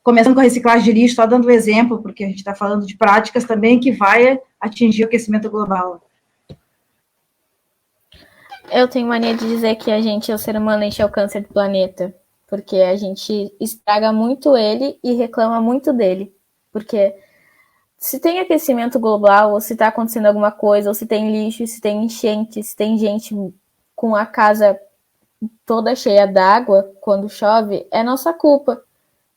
começando com a reciclagem de lixo, só dando um exemplo, porque a gente está falando de práticas também que vai atingir o aquecimento global. Eu tenho mania de dizer que a gente, o ser humano, enche o câncer do planeta, porque a gente estraga muito ele e reclama muito dele. Porque se tem aquecimento global, ou se está acontecendo alguma coisa, ou se tem lixo, se tem enchente, se tem gente com a casa toda cheia d'água quando chove, é nossa culpa.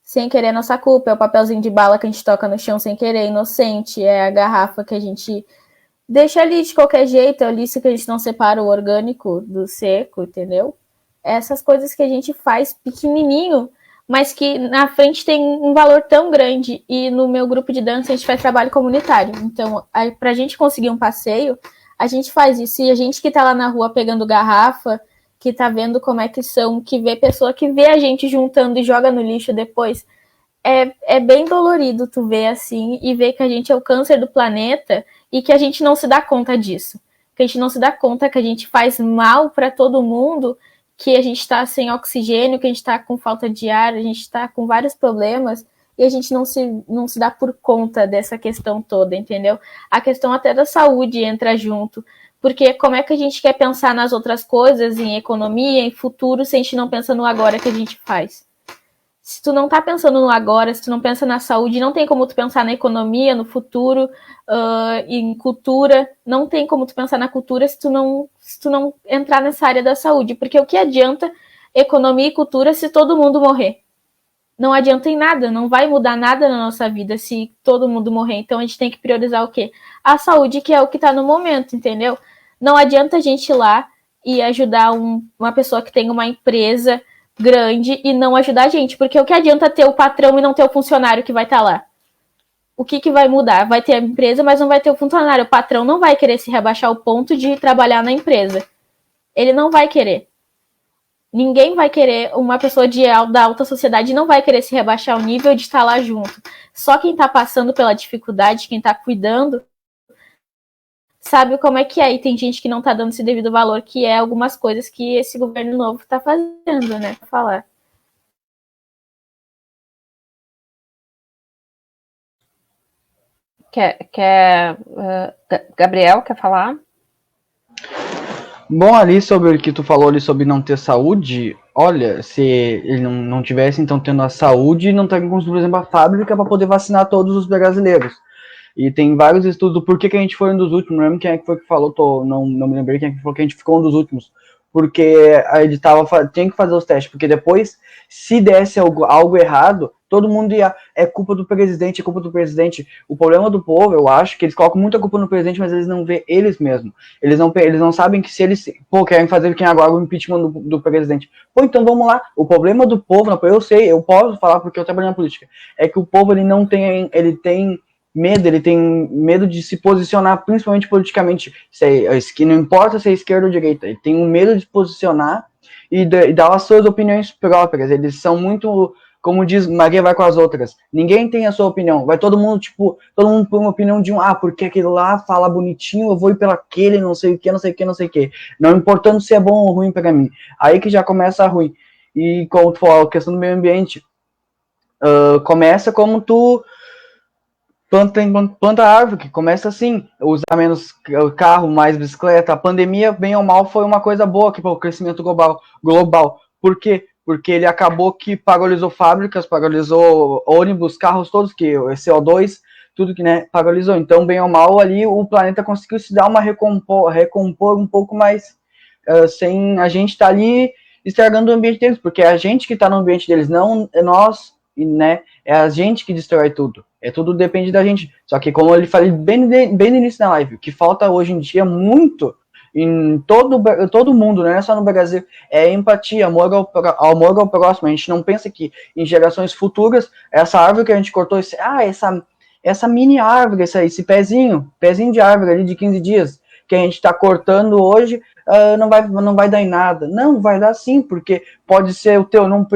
Sem querer é nossa culpa. É o papelzinho de bala que a gente toca no chão sem querer, inocente. É a garrafa que a gente deixa ali de qualquer jeito, é o lixo que a gente não separa o orgânico do seco, entendeu? Essas coisas que a gente faz pequenininho, mas que na frente tem um valor tão grande. E no meu grupo de dança a gente faz trabalho comunitário. Então, pra gente conseguir um passeio, a gente faz isso. E a gente que tá lá na rua pegando garrafa, que tá vendo como é que são, que vê pessoa que vê a gente juntando e joga no lixo depois, é bem dolorido tu ver assim e ver que a gente é o câncer do planeta e que a gente não se dá conta disso. Que a gente não se dá conta que a gente faz mal para todo mundo, que a gente está sem oxigênio, que a gente está com falta de ar, a gente está com vários problemas e a gente não se dá por conta dessa questão toda, entendeu? A questão até da saúde entra junto. Porque como é que a gente quer pensar nas outras coisas, em economia, em futuro, se a gente não pensa no agora que a gente faz? Se tu não tá pensando no agora, se tu não pensa na saúde, não tem como tu pensar na economia, no futuro, em cultura, não tem como tu pensar na cultura se tu não entrar nessa área da saúde. Porque o que adianta economia e cultura se todo mundo morrer? Não adianta em nada, não vai mudar nada na nossa vida se todo mundo morrer. Então a gente tem que priorizar o quê? A saúde, que é o que tá no momento, entendeu? Não adianta a gente ir lá e ajudar uma pessoa que tem uma empresa grande e não ajudar a gente, porque o que adianta ter o patrão e não ter o funcionário que vai estar lá? O que vai mudar? Vai ter a empresa, mas não vai ter o funcionário. O patrão não vai querer se rebaixar ao ponto de trabalhar na empresa. Ele não vai querer. Ninguém vai querer, uma pessoa da alta sociedade não vai querer se rebaixar ao nível de estar lá junto. Só quem está passando pela dificuldade, quem está cuidando, sabe como é que é. E tem gente que não está dando esse devido valor, que é algumas coisas que esse governo novo está fazendo, né? Pra falar. Gabriel, quer falar? Bom, ali sobre o que tu falou ali sobre não ter saúde, olha, se ele não tivesse então tendo a saúde, não estaria construindo, por exemplo, a fábrica para poder vacinar todos os brasileiros. E tem vários estudos do porquê que a gente foi um dos últimos, não lembro quem é que foi que falou, não me lembrei quem é que falou que a gente ficou um dos últimos, porque a gente tinha que fazer os testes, porque depois, se desse algo errado, todo mundo ia, é culpa do presidente, é culpa do presidente. O problema do povo, eu acho, que eles colocam muita culpa no presidente, mas eles não vê eles mesmos. Eles não sabem que se eles, querem fazer quem agora o impeachment do presidente. Então vamos lá. O problema do povo, eu posso falar porque eu trabalho na política, é que o povo, ele tem medo de se posicionar, principalmente politicamente. Que não importa se é esquerda ou direita, ele tem um medo de se posicionar e dar as suas opiniões próprias. Eles são muito, como diz Maria vai com as outras, ninguém tem a sua opinião, vai todo mundo por uma opinião de porque aquele lá fala bonitinho, eu vou ir pela aquele, não sei o que, não importando se é bom ou ruim para mim. Aí que já começa ruim. E como tu falou, a questão do meio ambiente, começa como tu planta árvore, que começa assim, usar menos carro, mais bicicleta. A pandemia, bem ou mal, foi uma coisa boa para o crescimento global. Por quê? Porque ele acabou que paralisou fábricas, paralisou ônibus, carros todos, que CO2, tudo que, né, paralisou. Então, bem ou mal, ali o planeta conseguiu se dar uma recompor um pouco mais, sem a gente estar ali estragando o ambiente deles, porque é a gente que está no ambiente deles, não é nós, né, é a gente que destrói tudo. Tudo depende da gente. Só que, como eu falei bem no início da live, o que falta hoje em dia muito em todo mundo, não é só no Brasil, é empatia, amor ao próximo. A gente não pensa que em gerações futuras, essa árvore que a gente cortou, essa mini árvore, esse pezinho de árvore ali de 15 dias, que a gente está cortando hoje, não vai dar em nada. Não, vai dar sim, porque pode ser o teu, não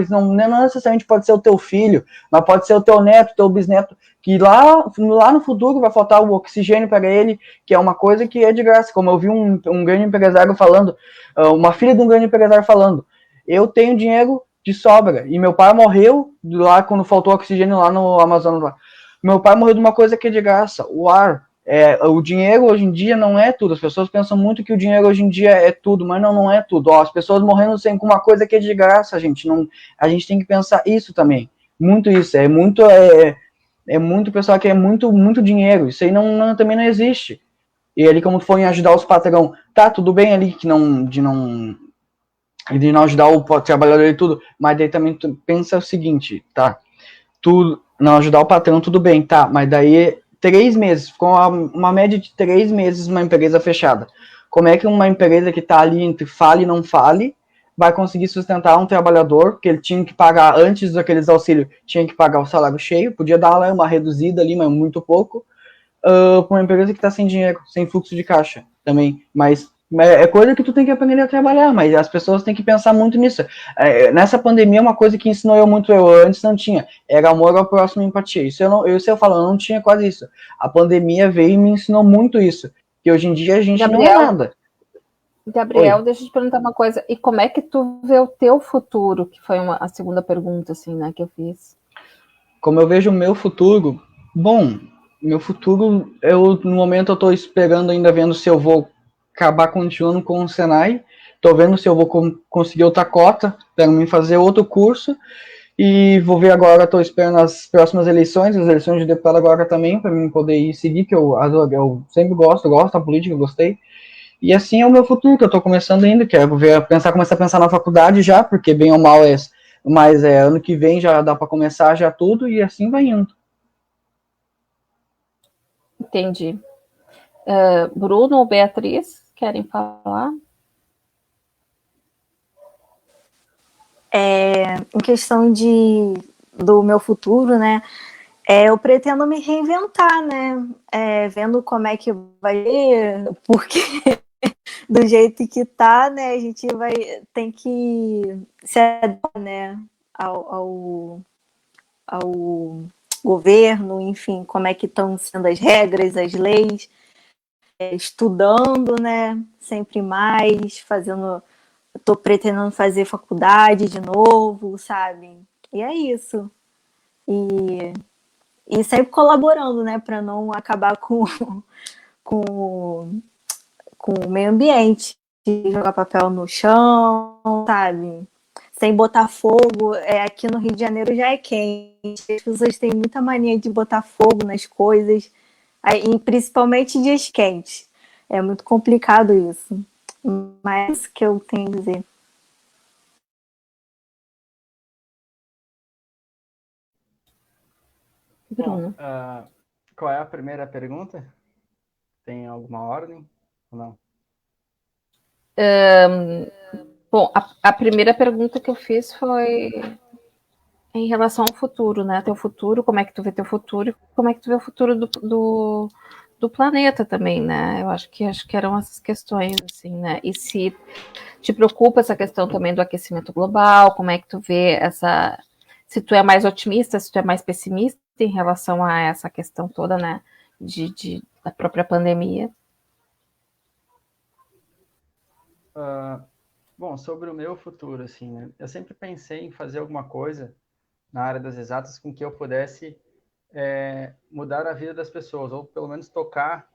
necessariamente pode ser o teu filho, mas pode ser o teu neto, teu bisneto, que lá no futuro vai faltar o oxigênio para ele, que é uma coisa que é de graça. Como eu vi um grande empresário falando, uma filha de um grande empresário falando, eu tenho dinheiro de sobra, e meu pai morreu lá quando faltou oxigênio lá no Amazonas. Lá. Meu pai morreu de uma coisa que é de graça, o ar. O dinheiro hoje em dia não é tudo. As pessoas pensam muito que o dinheiro hoje em dia é tudo, mas não é tudo. As pessoas morrendo sem com uma coisa que é de graça, a gente tem que pensar isso também. Muito isso. É muito pessoal que é muito dinheiro. Isso aí também não existe. E ali, como foi em ajudar os patrão, tá, tudo bem ali que de não ajudar o trabalhador e tudo, mas daí também tu pensa o seguinte, tá? Tu não ajudar o patrão, tudo bem, tá, mas daí 3 meses, ficou uma média de 3 meses uma empresa fechada. Como é que uma empresa que está ali entre fale e não fale vai conseguir sustentar um trabalhador que ele tinha que pagar antes daqueles auxílios, tinha que pagar o salário cheio, podia dar uma reduzida ali, mas muito pouco, para uma empresa que está sem dinheiro, sem fluxo de caixa também, mas é coisa que tu tem que aprender a trabalhar, mas as pessoas têm que pensar muito nisso. Nessa pandemia, uma coisa que ensinou eu muito, eu antes não tinha, era amor ao próximo e empatia. Isso eu falo, eu não tinha quase isso. A pandemia veio e me ensinou muito isso, que hoje em dia a gente não é nada. Gabriel, deixa eu te perguntar uma coisa, e como é que tu vê o teu futuro, que foi a segunda pergunta, assim, né, que eu fiz. Como eu vejo o meu futuro, bom, meu futuro, no momento eu estou esperando, ainda vendo se eu vou acabar continuando com o Senai, estou vendo se eu vou conseguir outra cota para mim fazer outro curso, e vou ver agora, estou esperando as próximas eleições, as eleições de deputado agora também, para mim poder ir seguir, que eu sempre gosto da política, gostei, e assim é o meu futuro, que eu estou começando ainda, quero começar a pensar na faculdade já, porque bem ou mal mas ano que vem já dá para começar já tudo, e assim vai indo. Entendi. Bruno ou Beatriz, querem falar? Em questão do meu futuro, né? Eu pretendo me reinventar, né? Vendo como é que vai ser, porque do jeito que tá, né? A gente tem que se adaptar, né? Ao governo, enfim, como é que estão sendo as regras, as leis, estudando, né? Sempre mais, tô pretendendo fazer faculdade de novo, sabe? E é isso. E sempre colaborando, né, para não acabar com, com o meio ambiente, jogar papel no chão, sabe? Sem botar fogo. Aqui no Rio de Janeiro já é quente. As pessoas têm muita mania de botar fogo nas coisas, e principalmente dias quentes. É muito complicado isso. Mas o que eu tenho a dizer. Bruno. Bom, qual é a primeira pergunta? Tem alguma ordem ou não? Bom, a primeira pergunta que eu fiz foi em relação ao futuro, né? Teu futuro, como é que tu vê teu futuro, como é que tu vê o futuro do planeta também, né? Eu acho que eram essas questões, assim, né? E se te preocupa essa questão também do aquecimento global, como é que tu vê se tu é mais otimista, se tu é mais pessimista em relação a essa questão toda, né? Da própria pandemia. Bom, sobre o meu futuro, assim, né? Eu sempre pensei em fazer alguma coisa na área das exatas com que eu pudesse mudar a vida das pessoas, ou pelo menos tocar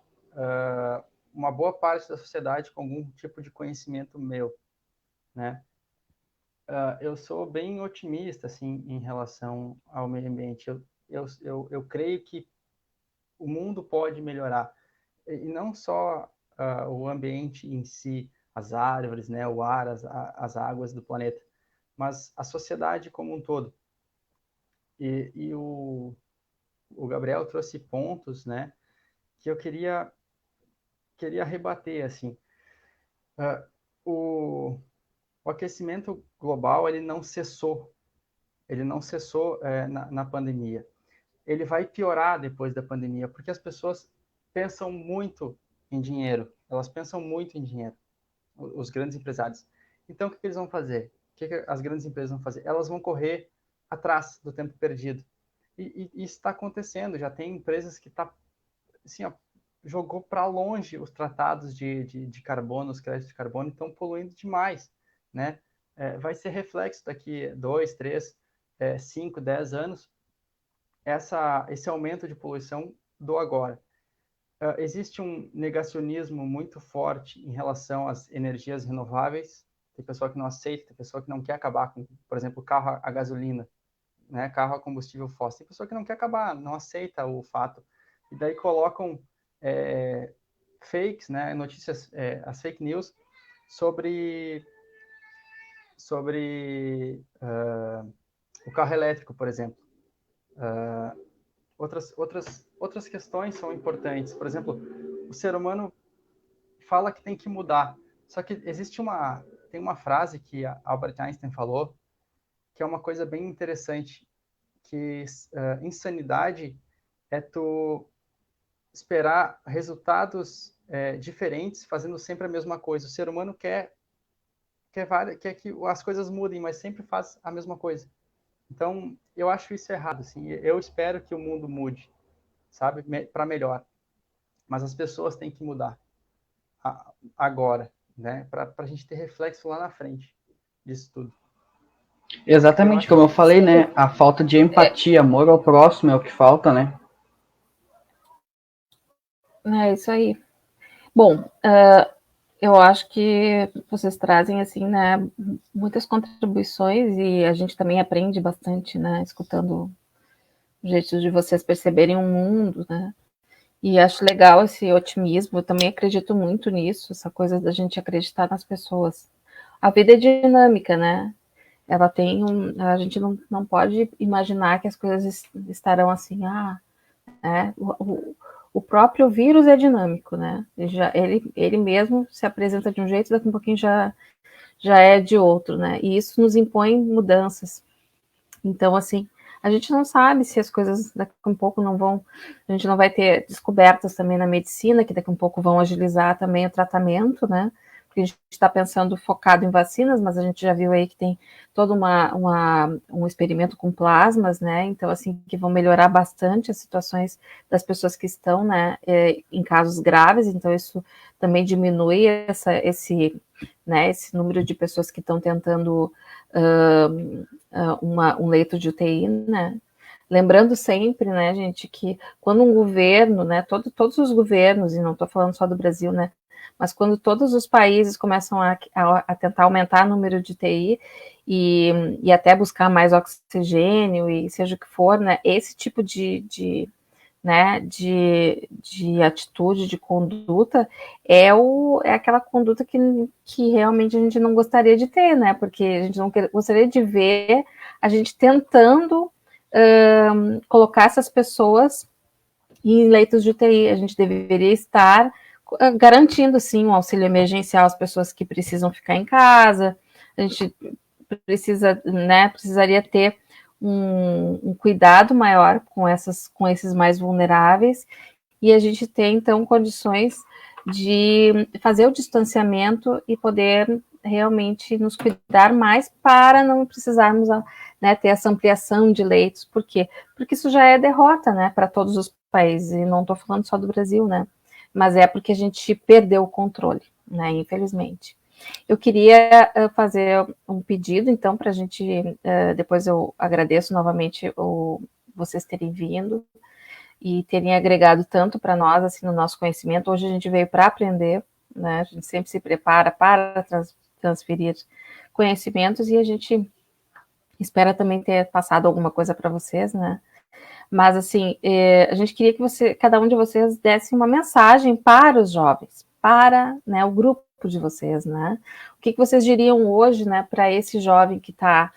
uma boa parte da sociedade com algum tipo de conhecimento meu, né? Eu sou bem otimista, assim, em relação ao meio ambiente. Eu creio que o mundo pode melhorar. E não só o ambiente em si, as árvores, né, o ar, as águas do planeta, mas a sociedade como um todo. E o Gabriel trouxe pontos, né, que eu queria rebater, assim. O aquecimento global, ele não cessou na pandemia. Ele vai piorar depois da pandemia, porque as pessoas pensam muito em dinheiro, elas pensam muito em dinheiro, os grandes empresários. Então, o que eles vão fazer? O que as grandes empresas vão fazer? Elas vão correr atrás do tempo perdido. E isso está acontecendo, já tem empresas que assim, jogou para longe os tratados de carbono, os créditos de carbono, e estão poluindo demais, né? Vai ser reflexo daqui 2, 3, 5, 10 anos, esse aumento de poluição do agora. Existe um negacionismo muito forte em relação às energias renováveis. Tem pessoa que não aceita, tem pessoa que não quer acabar com, por exemplo, carro a gasolina, né? Carro a combustível fóssil. Tem pessoa que não quer acabar, não aceita o fato. E daí colocam fakes, né? Notícias, as fake news sobre o carro elétrico, por exemplo. Outras questões são importantes. Por exemplo, o ser humano fala que tem que mudar. Só que tem uma frase que a Albert Einstein falou, que é uma coisa bem interessante, que insanidade é tu esperar resultados diferentes fazendo sempre a mesma coisa. O ser humano quer que as coisas mudem, mas sempre faz a mesma coisa. Então, eu acho isso errado, assim. Eu espero que o mundo mude, sabe, para melhor. Mas as pessoas têm que mudar agora, né, para a gente ter reflexo lá na frente disso tudo. Exatamente, como eu falei, né, a falta de empatia, amor ao próximo é o que falta, né? É isso aí. Bom, eu acho que vocês trazem, assim, né, muitas contribuições e a gente também aprende bastante, né, escutando o jeito de vocês perceberem o mundo, né, e acho legal esse otimismo, eu também acredito muito nisso, essa coisa da gente acreditar nas pessoas. A vida é dinâmica, né, ela tem a gente não pode imaginar que as coisas estarão assim, o próprio vírus é dinâmico, né? Ele mesmo se apresenta de um jeito, daqui a um pouquinho já é de outro, né? E isso nos impõe mudanças. Então, assim, a gente não sabe se as coisas daqui a um pouco não vão... A gente não vai ter descobertas também na medicina, que daqui a um pouco vão agilizar também o tratamento, né? Porque a gente está pensando focado em vacinas, mas a gente já viu aí que tem todo um experimento com plasmas, né? Então, assim, que vão melhorar bastante as situações das pessoas que estão, né, em casos graves. Então, isso também diminui esse número de pessoas que estão tentando um leito de UTI, né? Lembrando sempre, né, gente, que quando um governo, né, todos os governos, e não estou falando só do Brasil, né, mas quando todos os países começam a tentar aumentar o número de UTI e até buscar mais oxigênio e seja o que for, né, esse tipo de atitude, de conduta, é aquela conduta que realmente a gente não gostaria de ter, né? Porque a gente não gostaria de ver a gente tentando colocar essas pessoas em leitos de UTI. A gente deveria estar garantindo, sim, um auxílio emergencial às pessoas que precisam ficar em casa. A gente precisaria ter um cuidado maior com esses mais vulneráveis, e a gente tem, então, condições de fazer o distanciamento e poder realmente nos cuidar mais para não precisarmos, né, ter essa ampliação de leitos. Por quê? Porque isso já é derrota, né, para todos os países, e não estou falando só do Brasil, né, mas é porque a gente perdeu o controle, né, infelizmente. Eu queria fazer um pedido, então, para a gente, depois eu agradeço novamente vocês terem vindo e terem agregado tanto para nós, assim, no nosso conhecimento. Hoje a gente veio para aprender, né? A gente sempre se prepara para transferir conhecimentos e a gente espera também ter passado alguma coisa para vocês, né? Mas, assim, a gente queria que cada um de vocês desse uma mensagem para os jovens, para, né, o grupo de vocês, né? O que vocês diriam hoje, né, para esse jovem que está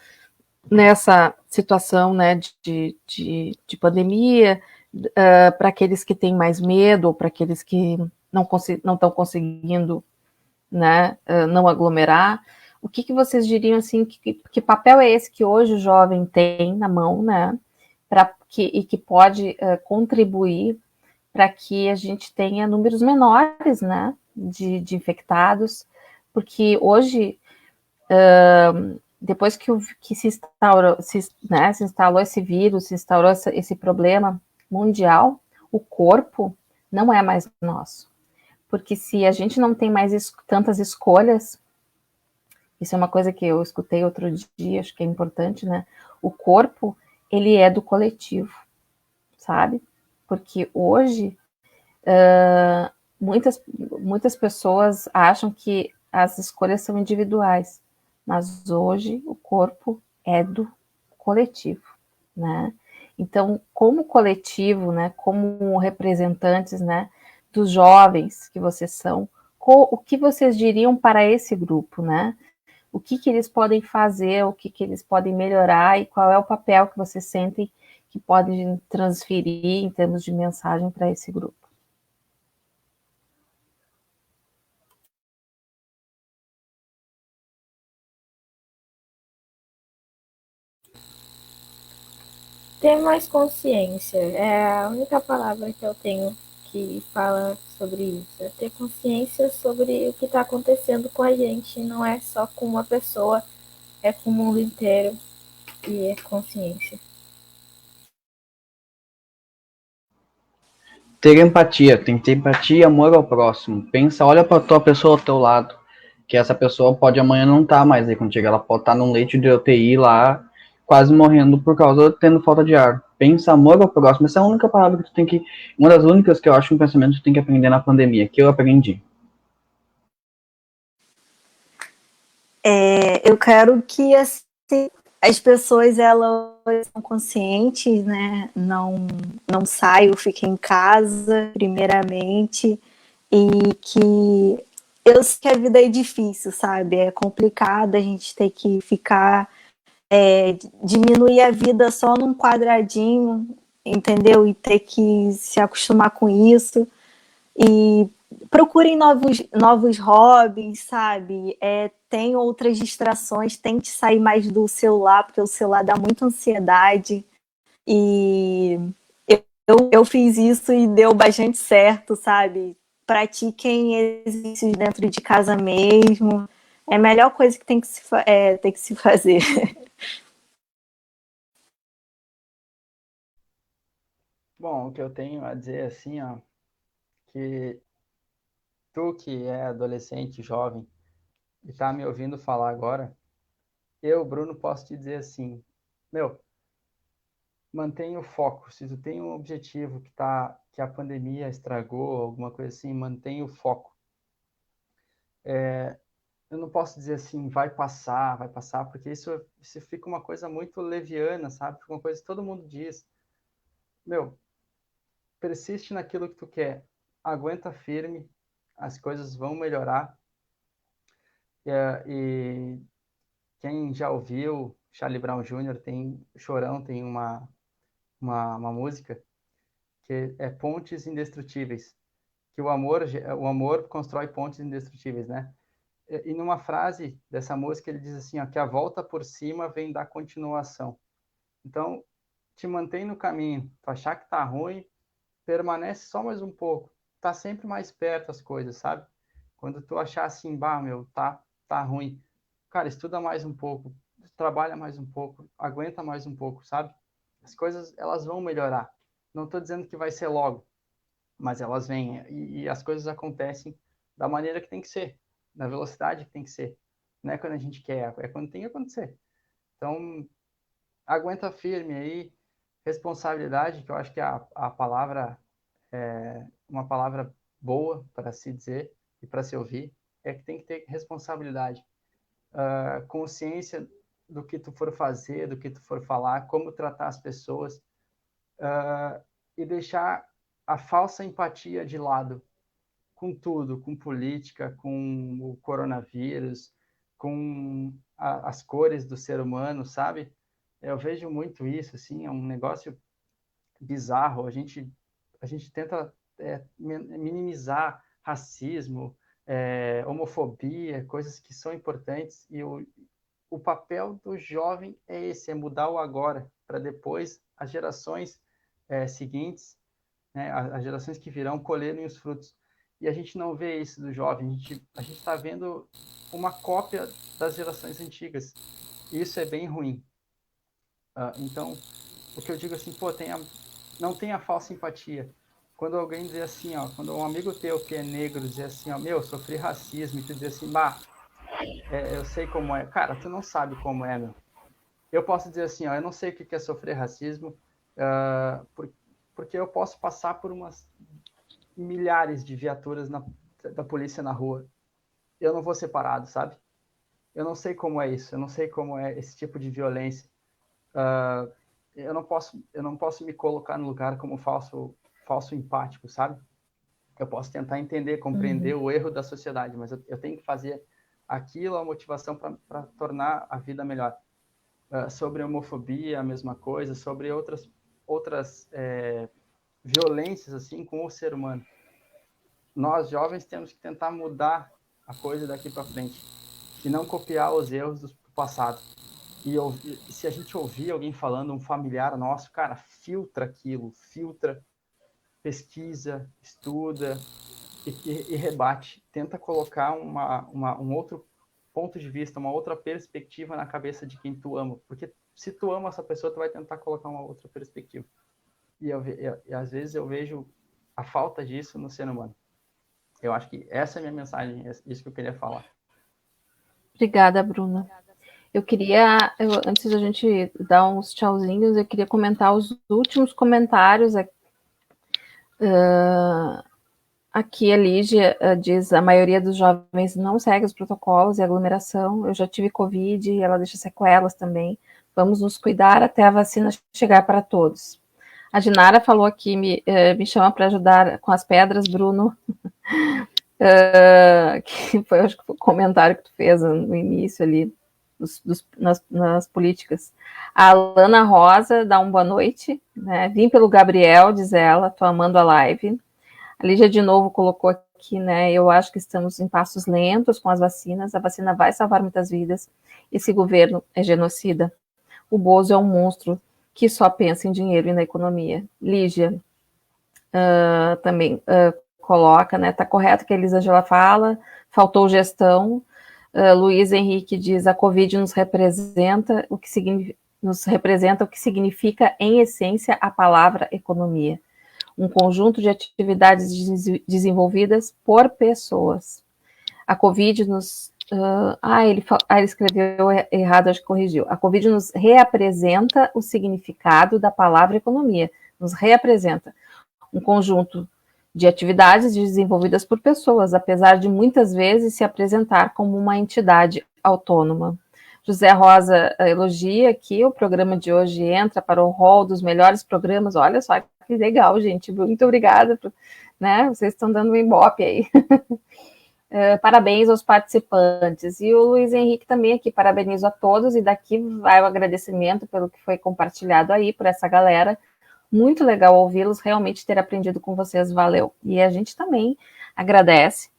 nessa situação, né, de pandemia, para aqueles que têm mais medo, ou para aqueles que não estão conseguindo, né, não aglomerar. O que vocês diriam, assim, que papel é esse que hoje o jovem tem na mão, né, e que pode contribuir para que a gente tenha números menores, né, de infectados, porque hoje, depois que se instalou esse vírus, se instaurou esse problema mundial, o corpo não é mais nosso. Porque se a gente não tem mais tantas escolhas, isso é uma coisa que eu escutei outro dia, acho que é importante, né? O corpo, ele é do coletivo, sabe? Porque hoje, muitas pessoas acham que as escolhas são individuais, mas hoje o corpo é do coletivo, né? Então, como coletivo, né, como representantes, né, dos jovens que vocês são, o que vocês diriam para esse grupo, né? O que eles podem fazer, o que eles podem melhorar e qual é o papel que vocês sentem que podem transferir em termos de mensagem para esse grupo? Ter mais consciência é a única palavra que eu tenho que fala sobre isso. É ter consciência sobre o que está acontecendo com a gente. Não é só com uma pessoa, é com o mundo inteiro. E é consciência. Ter empatia, tem que ter empatia e amor ao próximo. Pensa, olha pra tua pessoa ao teu lado, que essa pessoa pode amanhã não estar mais aí contigo, ela pode estar num leito de UTI lá, quase morrendo por causa de tendo falta de ar. Pensa, amor ao próximo, essa é a única palavra que tu tem que, uma das únicas que eu acho um pensamento que tu tem que aprender na pandemia, que eu aprendi. Eu quero que assim, as pessoas elas são conscientes, né? Não saiam, fiquem em casa, primeiramente, e que eu sei que a vida é difícil, sabe? É complicado a gente ter que ficar diminuir a vida só num quadradinho, entendeu? E ter que se acostumar com isso. E procurem novos hobbies, sabe? Tem outras distrações, tente sair mais do celular, porque o celular dá muita ansiedade. E eu fiz isso e deu bastante certo, sabe? Pratiquem exercícios dentro de casa mesmo. É a melhor coisa que tem que se fazer. Bom, o que eu tenho a dizer assim, ó, que tu que é adolescente, jovem, e tá me ouvindo falar agora, eu, Bruno, posso te dizer assim, meu, mantenha o foco. Se tu tem um objetivo que a pandemia estragou, alguma coisa assim, mantenha o foco. Eu não posso dizer assim, vai passar, porque isso fica uma coisa muito leviana, sabe? Fica uma coisa que todo mundo diz. Meu, persiste naquilo que tu quer, aguenta firme, as coisas vão melhorar. E quem já ouviu Charlie Brown Jr., tem Chorão, tem uma música que é Pontes Indestrutíveis, que o amor constrói pontes indestrutíveis, né? E numa frase dessa música ele diz assim, ó, que a volta por cima vem da continuação. Então, te mantém no caminho. Tu achar que tá ruim, permanece só mais um pouco. Tá sempre mais perto as coisas, sabe? Quando tu achar assim, bah, meu, tá ruim. Cara, estuda mais um pouco, trabalha mais um pouco, aguenta mais um pouco, sabe? As coisas, elas vão melhorar. Não tô dizendo que vai ser logo, mas elas vêm e as coisas acontecem da maneira que tem que ser, na velocidade que tem que ser. Não é quando a gente quer, é quando tem que acontecer. Então, aguenta firme aí, responsabilidade, que eu acho que é a palavra, uma palavra boa para se dizer e para se ouvir, é que tem que ter responsabilidade, consciência do que tu for fazer, do que tu for falar, como tratar as pessoas, e deixar a falsa empatia de lado com tudo, com política, com o coronavírus, com as cores do ser humano, sabe? Eu vejo muito isso, assim, é um negócio bizarro. A gente tenta minimizar racismo, homofobia, coisas que são importantes, e o papel do jovem é esse, é mudar o agora, para depois as gerações seguintes, né, as gerações que virão, colherem os frutos. E a gente não vê isso do jovem, a gente está vendo uma cópia das gerações antigas. E isso é bem ruim. Então, o que eu digo assim, não tenha falsa empatia. Quando alguém dizer assim, quando um amigo teu que é negro dizer assim, meu, sofri racismo, e tu dizer assim, eu sei como é. Cara, tu não sabe como é, meu. Eu posso dizer assim, eu não sei o que é sofrer racismo, porque eu posso passar por umas milhares de viaturas da polícia na rua. Eu não vou ser parado, sabe? Eu não sei como é isso, eu não sei como é esse tipo de violência. Eu não posso me colocar no lugar como falso empático, sabe? Eu posso tentar entender, compreender o erro da sociedade, mas eu tenho que fazer aquilo, a motivação para tornar a vida melhor. Sobre homofobia, a mesma coisa, sobre outras violências assim com o ser humano. Nós, jovens, temos que tentar mudar a coisa daqui para frente e não copiar os erros do passado. E se a gente ouvir alguém falando, um familiar nosso, cara, filtra aquilo, pesquisa, estuda e rebate. Tenta colocar um outro ponto de vista, uma outra perspectiva na cabeça de quem tu ama. Porque se tu ama essa pessoa, tu vai tentar colocar uma outra perspectiva. E às vezes eu vejo a falta disso no ser humano. Eu acho que essa é a minha mensagem, é isso que eu queria falar. Obrigada, Bruna. Antes da gente dar uns tchauzinhos, eu queria comentar os últimos comentários. Aqui a Lígia diz: a maioria dos jovens não segue os protocolos e aglomeração. Eu já tive Covid e ela deixa sequelas também. Vamos nos cuidar até a vacina chegar para todos. A Dinara falou aqui, me chama para ajudar com as pedras, Bruno. Que foi, acho que foi o comentário que tu fez no início ali, nas políticas. A Alana Rosa dá uma boa noite, né? Vim pelo Gabriel, diz ela, tô amando a live. A Lígia de novo colocou aqui, né? Eu acho que estamos em passos lentos com as vacinas, a vacina vai salvar muitas vidas, esse governo é genocida. O Bozo é um monstro que só pensa em dinheiro e na economia. Lígia também coloca, né? Tá correto o que a Elisângela fala, faltou gestão. Luiz Henrique diz: a Covid nos representa o que significa, em essência, a palavra economia. Um conjunto de atividades desenvolvidas por pessoas. A Covid nos... ele escreveu errado, acho que corrigiu. A Covid nos reapresenta o significado da palavra economia. Nos reapresenta um conjunto de atividades desenvolvidas por pessoas, apesar de muitas vezes se apresentar como uma entidade autônoma. José Rosa elogia que o programa de hoje entra para o rol dos melhores programas. Olha só que legal, gente. Muito obrigada. Né? Vocês estão dando um ibope aí. Parabéns aos participantes. E o Luiz Henrique também aqui, parabenizo a todos. E daqui vai o agradecimento pelo que foi compartilhado aí por essa galera. Muito legal ouvi-los, realmente ter aprendido com vocês, valeu. E a gente também agradece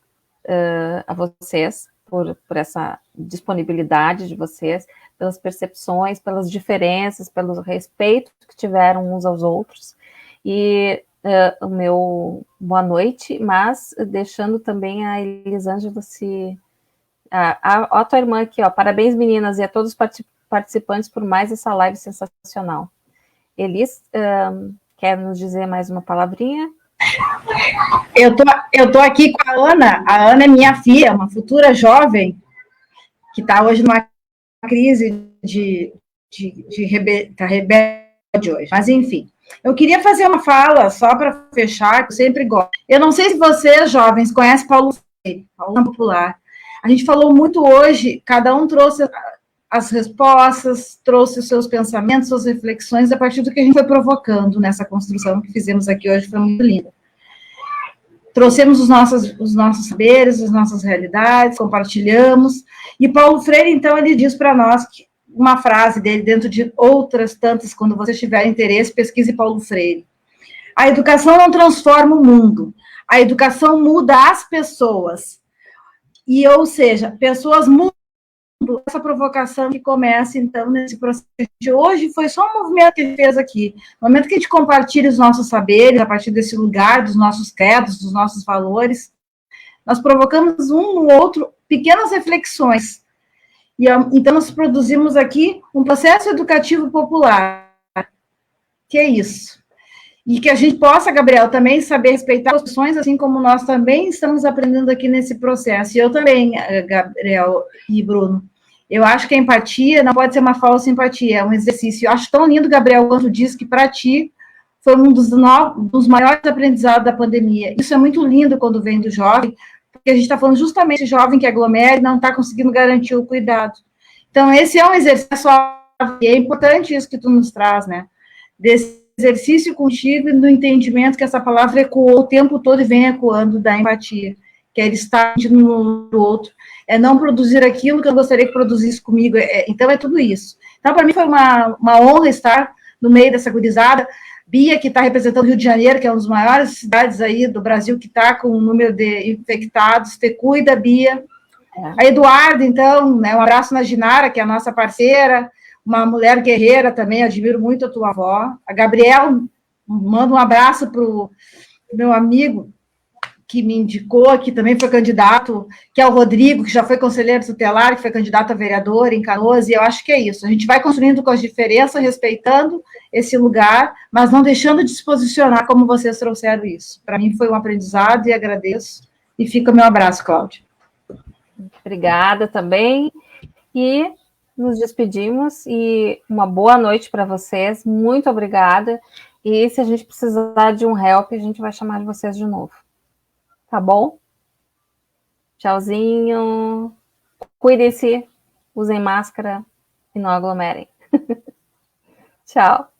a vocês por essa disponibilidade de vocês, pelas percepções, pelas diferenças, pelo respeito que tiveram uns aos outros. E o meu boa noite, mas deixando também a Elisângela a tua irmã aqui, ó, parabéns meninas e a todos os participantes por mais essa live sensacional. Elis, quer nos dizer mais uma palavrinha? Eu tô aqui com a Ana. A Ana é minha filha, uma futura jovem, que está hoje numa crise tá rebelde hoje. Mas, enfim, eu queria fazer uma fala, só para fechar, que eu sempre gosto. Eu não sei se vocês, jovens, conhecem Paulo Freire, Paulo Popular. A gente falou muito hoje, cada um trouxe as respostas, trouxe os seus pensamentos, suas reflexões, a partir do que a gente foi provocando nessa construção que fizemos aqui hoje, foi muito linda. Trouxemos os nossos saberes, as nossas realidades, compartilhamos, e Paulo Freire, então, ele diz para nós uma frase dele, dentro de outras tantas, quando vocês tiverem interesse, pesquise Paulo Freire. A educação não transforma o mundo, a educação muda as pessoas. E, ou seja, pessoas mudam essa provocação que começa, então, nesse processo de hoje, foi só um movimento que a gente fez aqui. No momento que a gente compartilha os nossos saberes, a partir desse lugar, dos nossos credos, dos nossos valores, nós provocamos um no outro pequenas reflexões. E, então, nós produzimos aqui um processo educativo popular, que é isso. E que a gente possa, Gabriel, também saber respeitar as opções, assim como nós também estamos aprendendo aqui nesse processo. E eu também, Gabriel e Bruno, eu acho que a empatia não pode ser uma falsa empatia, é um exercício. Eu acho tão lindo, Gabriel, quando diz que para ti foi um dos maiores aprendizados da pandemia. Isso é muito lindo quando vem do jovem, porque a gente está falando justamente de jovem que aglomera e não está conseguindo garantir o cuidado. Então, esse é um exercício, e é importante isso que tu nos traz, né? Desse exercício contigo e do entendimento que essa palavra ecoou o tempo todo e vem ecoando da empatia, que é ele estar no outro, é não produzir aquilo que eu gostaria que produzisse comigo, então é tudo isso. Então, para mim foi uma honra estar no meio dessa gurizada. Bia, que está representando o Rio de Janeiro, que é uma das maiores cidades aí do Brasil, que está com o número de infectados, te cuida, Bia. A Eduardo, então, né, um abraço na Ginara, que é a nossa parceira, uma mulher guerreira também, admiro muito a tua avó. A Gabriel, manda um abraço para o meu amigo, que me indicou, que também foi candidato, que é o Rodrigo, que já foi conselheiro tutelar, que foi candidato a vereador em Canoas, e eu acho que é isso. A gente vai construindo com as diferenças, respeitando esse lugar, mas não deixando de se posicionar como vocês trouxeram isso. Para mim foi um aprendizado e agradeço. E fica o meu abraço, Cláudia. Obrigada também. E nos despedimos e uma boa noite para vocês. Muito obrigada. E se a gente precisar de um help, a gente vai chamar de vocês de novo. Tá bom? Tchauzinho. Cuidem-se, usem máscara e não aglomerem. Tchau.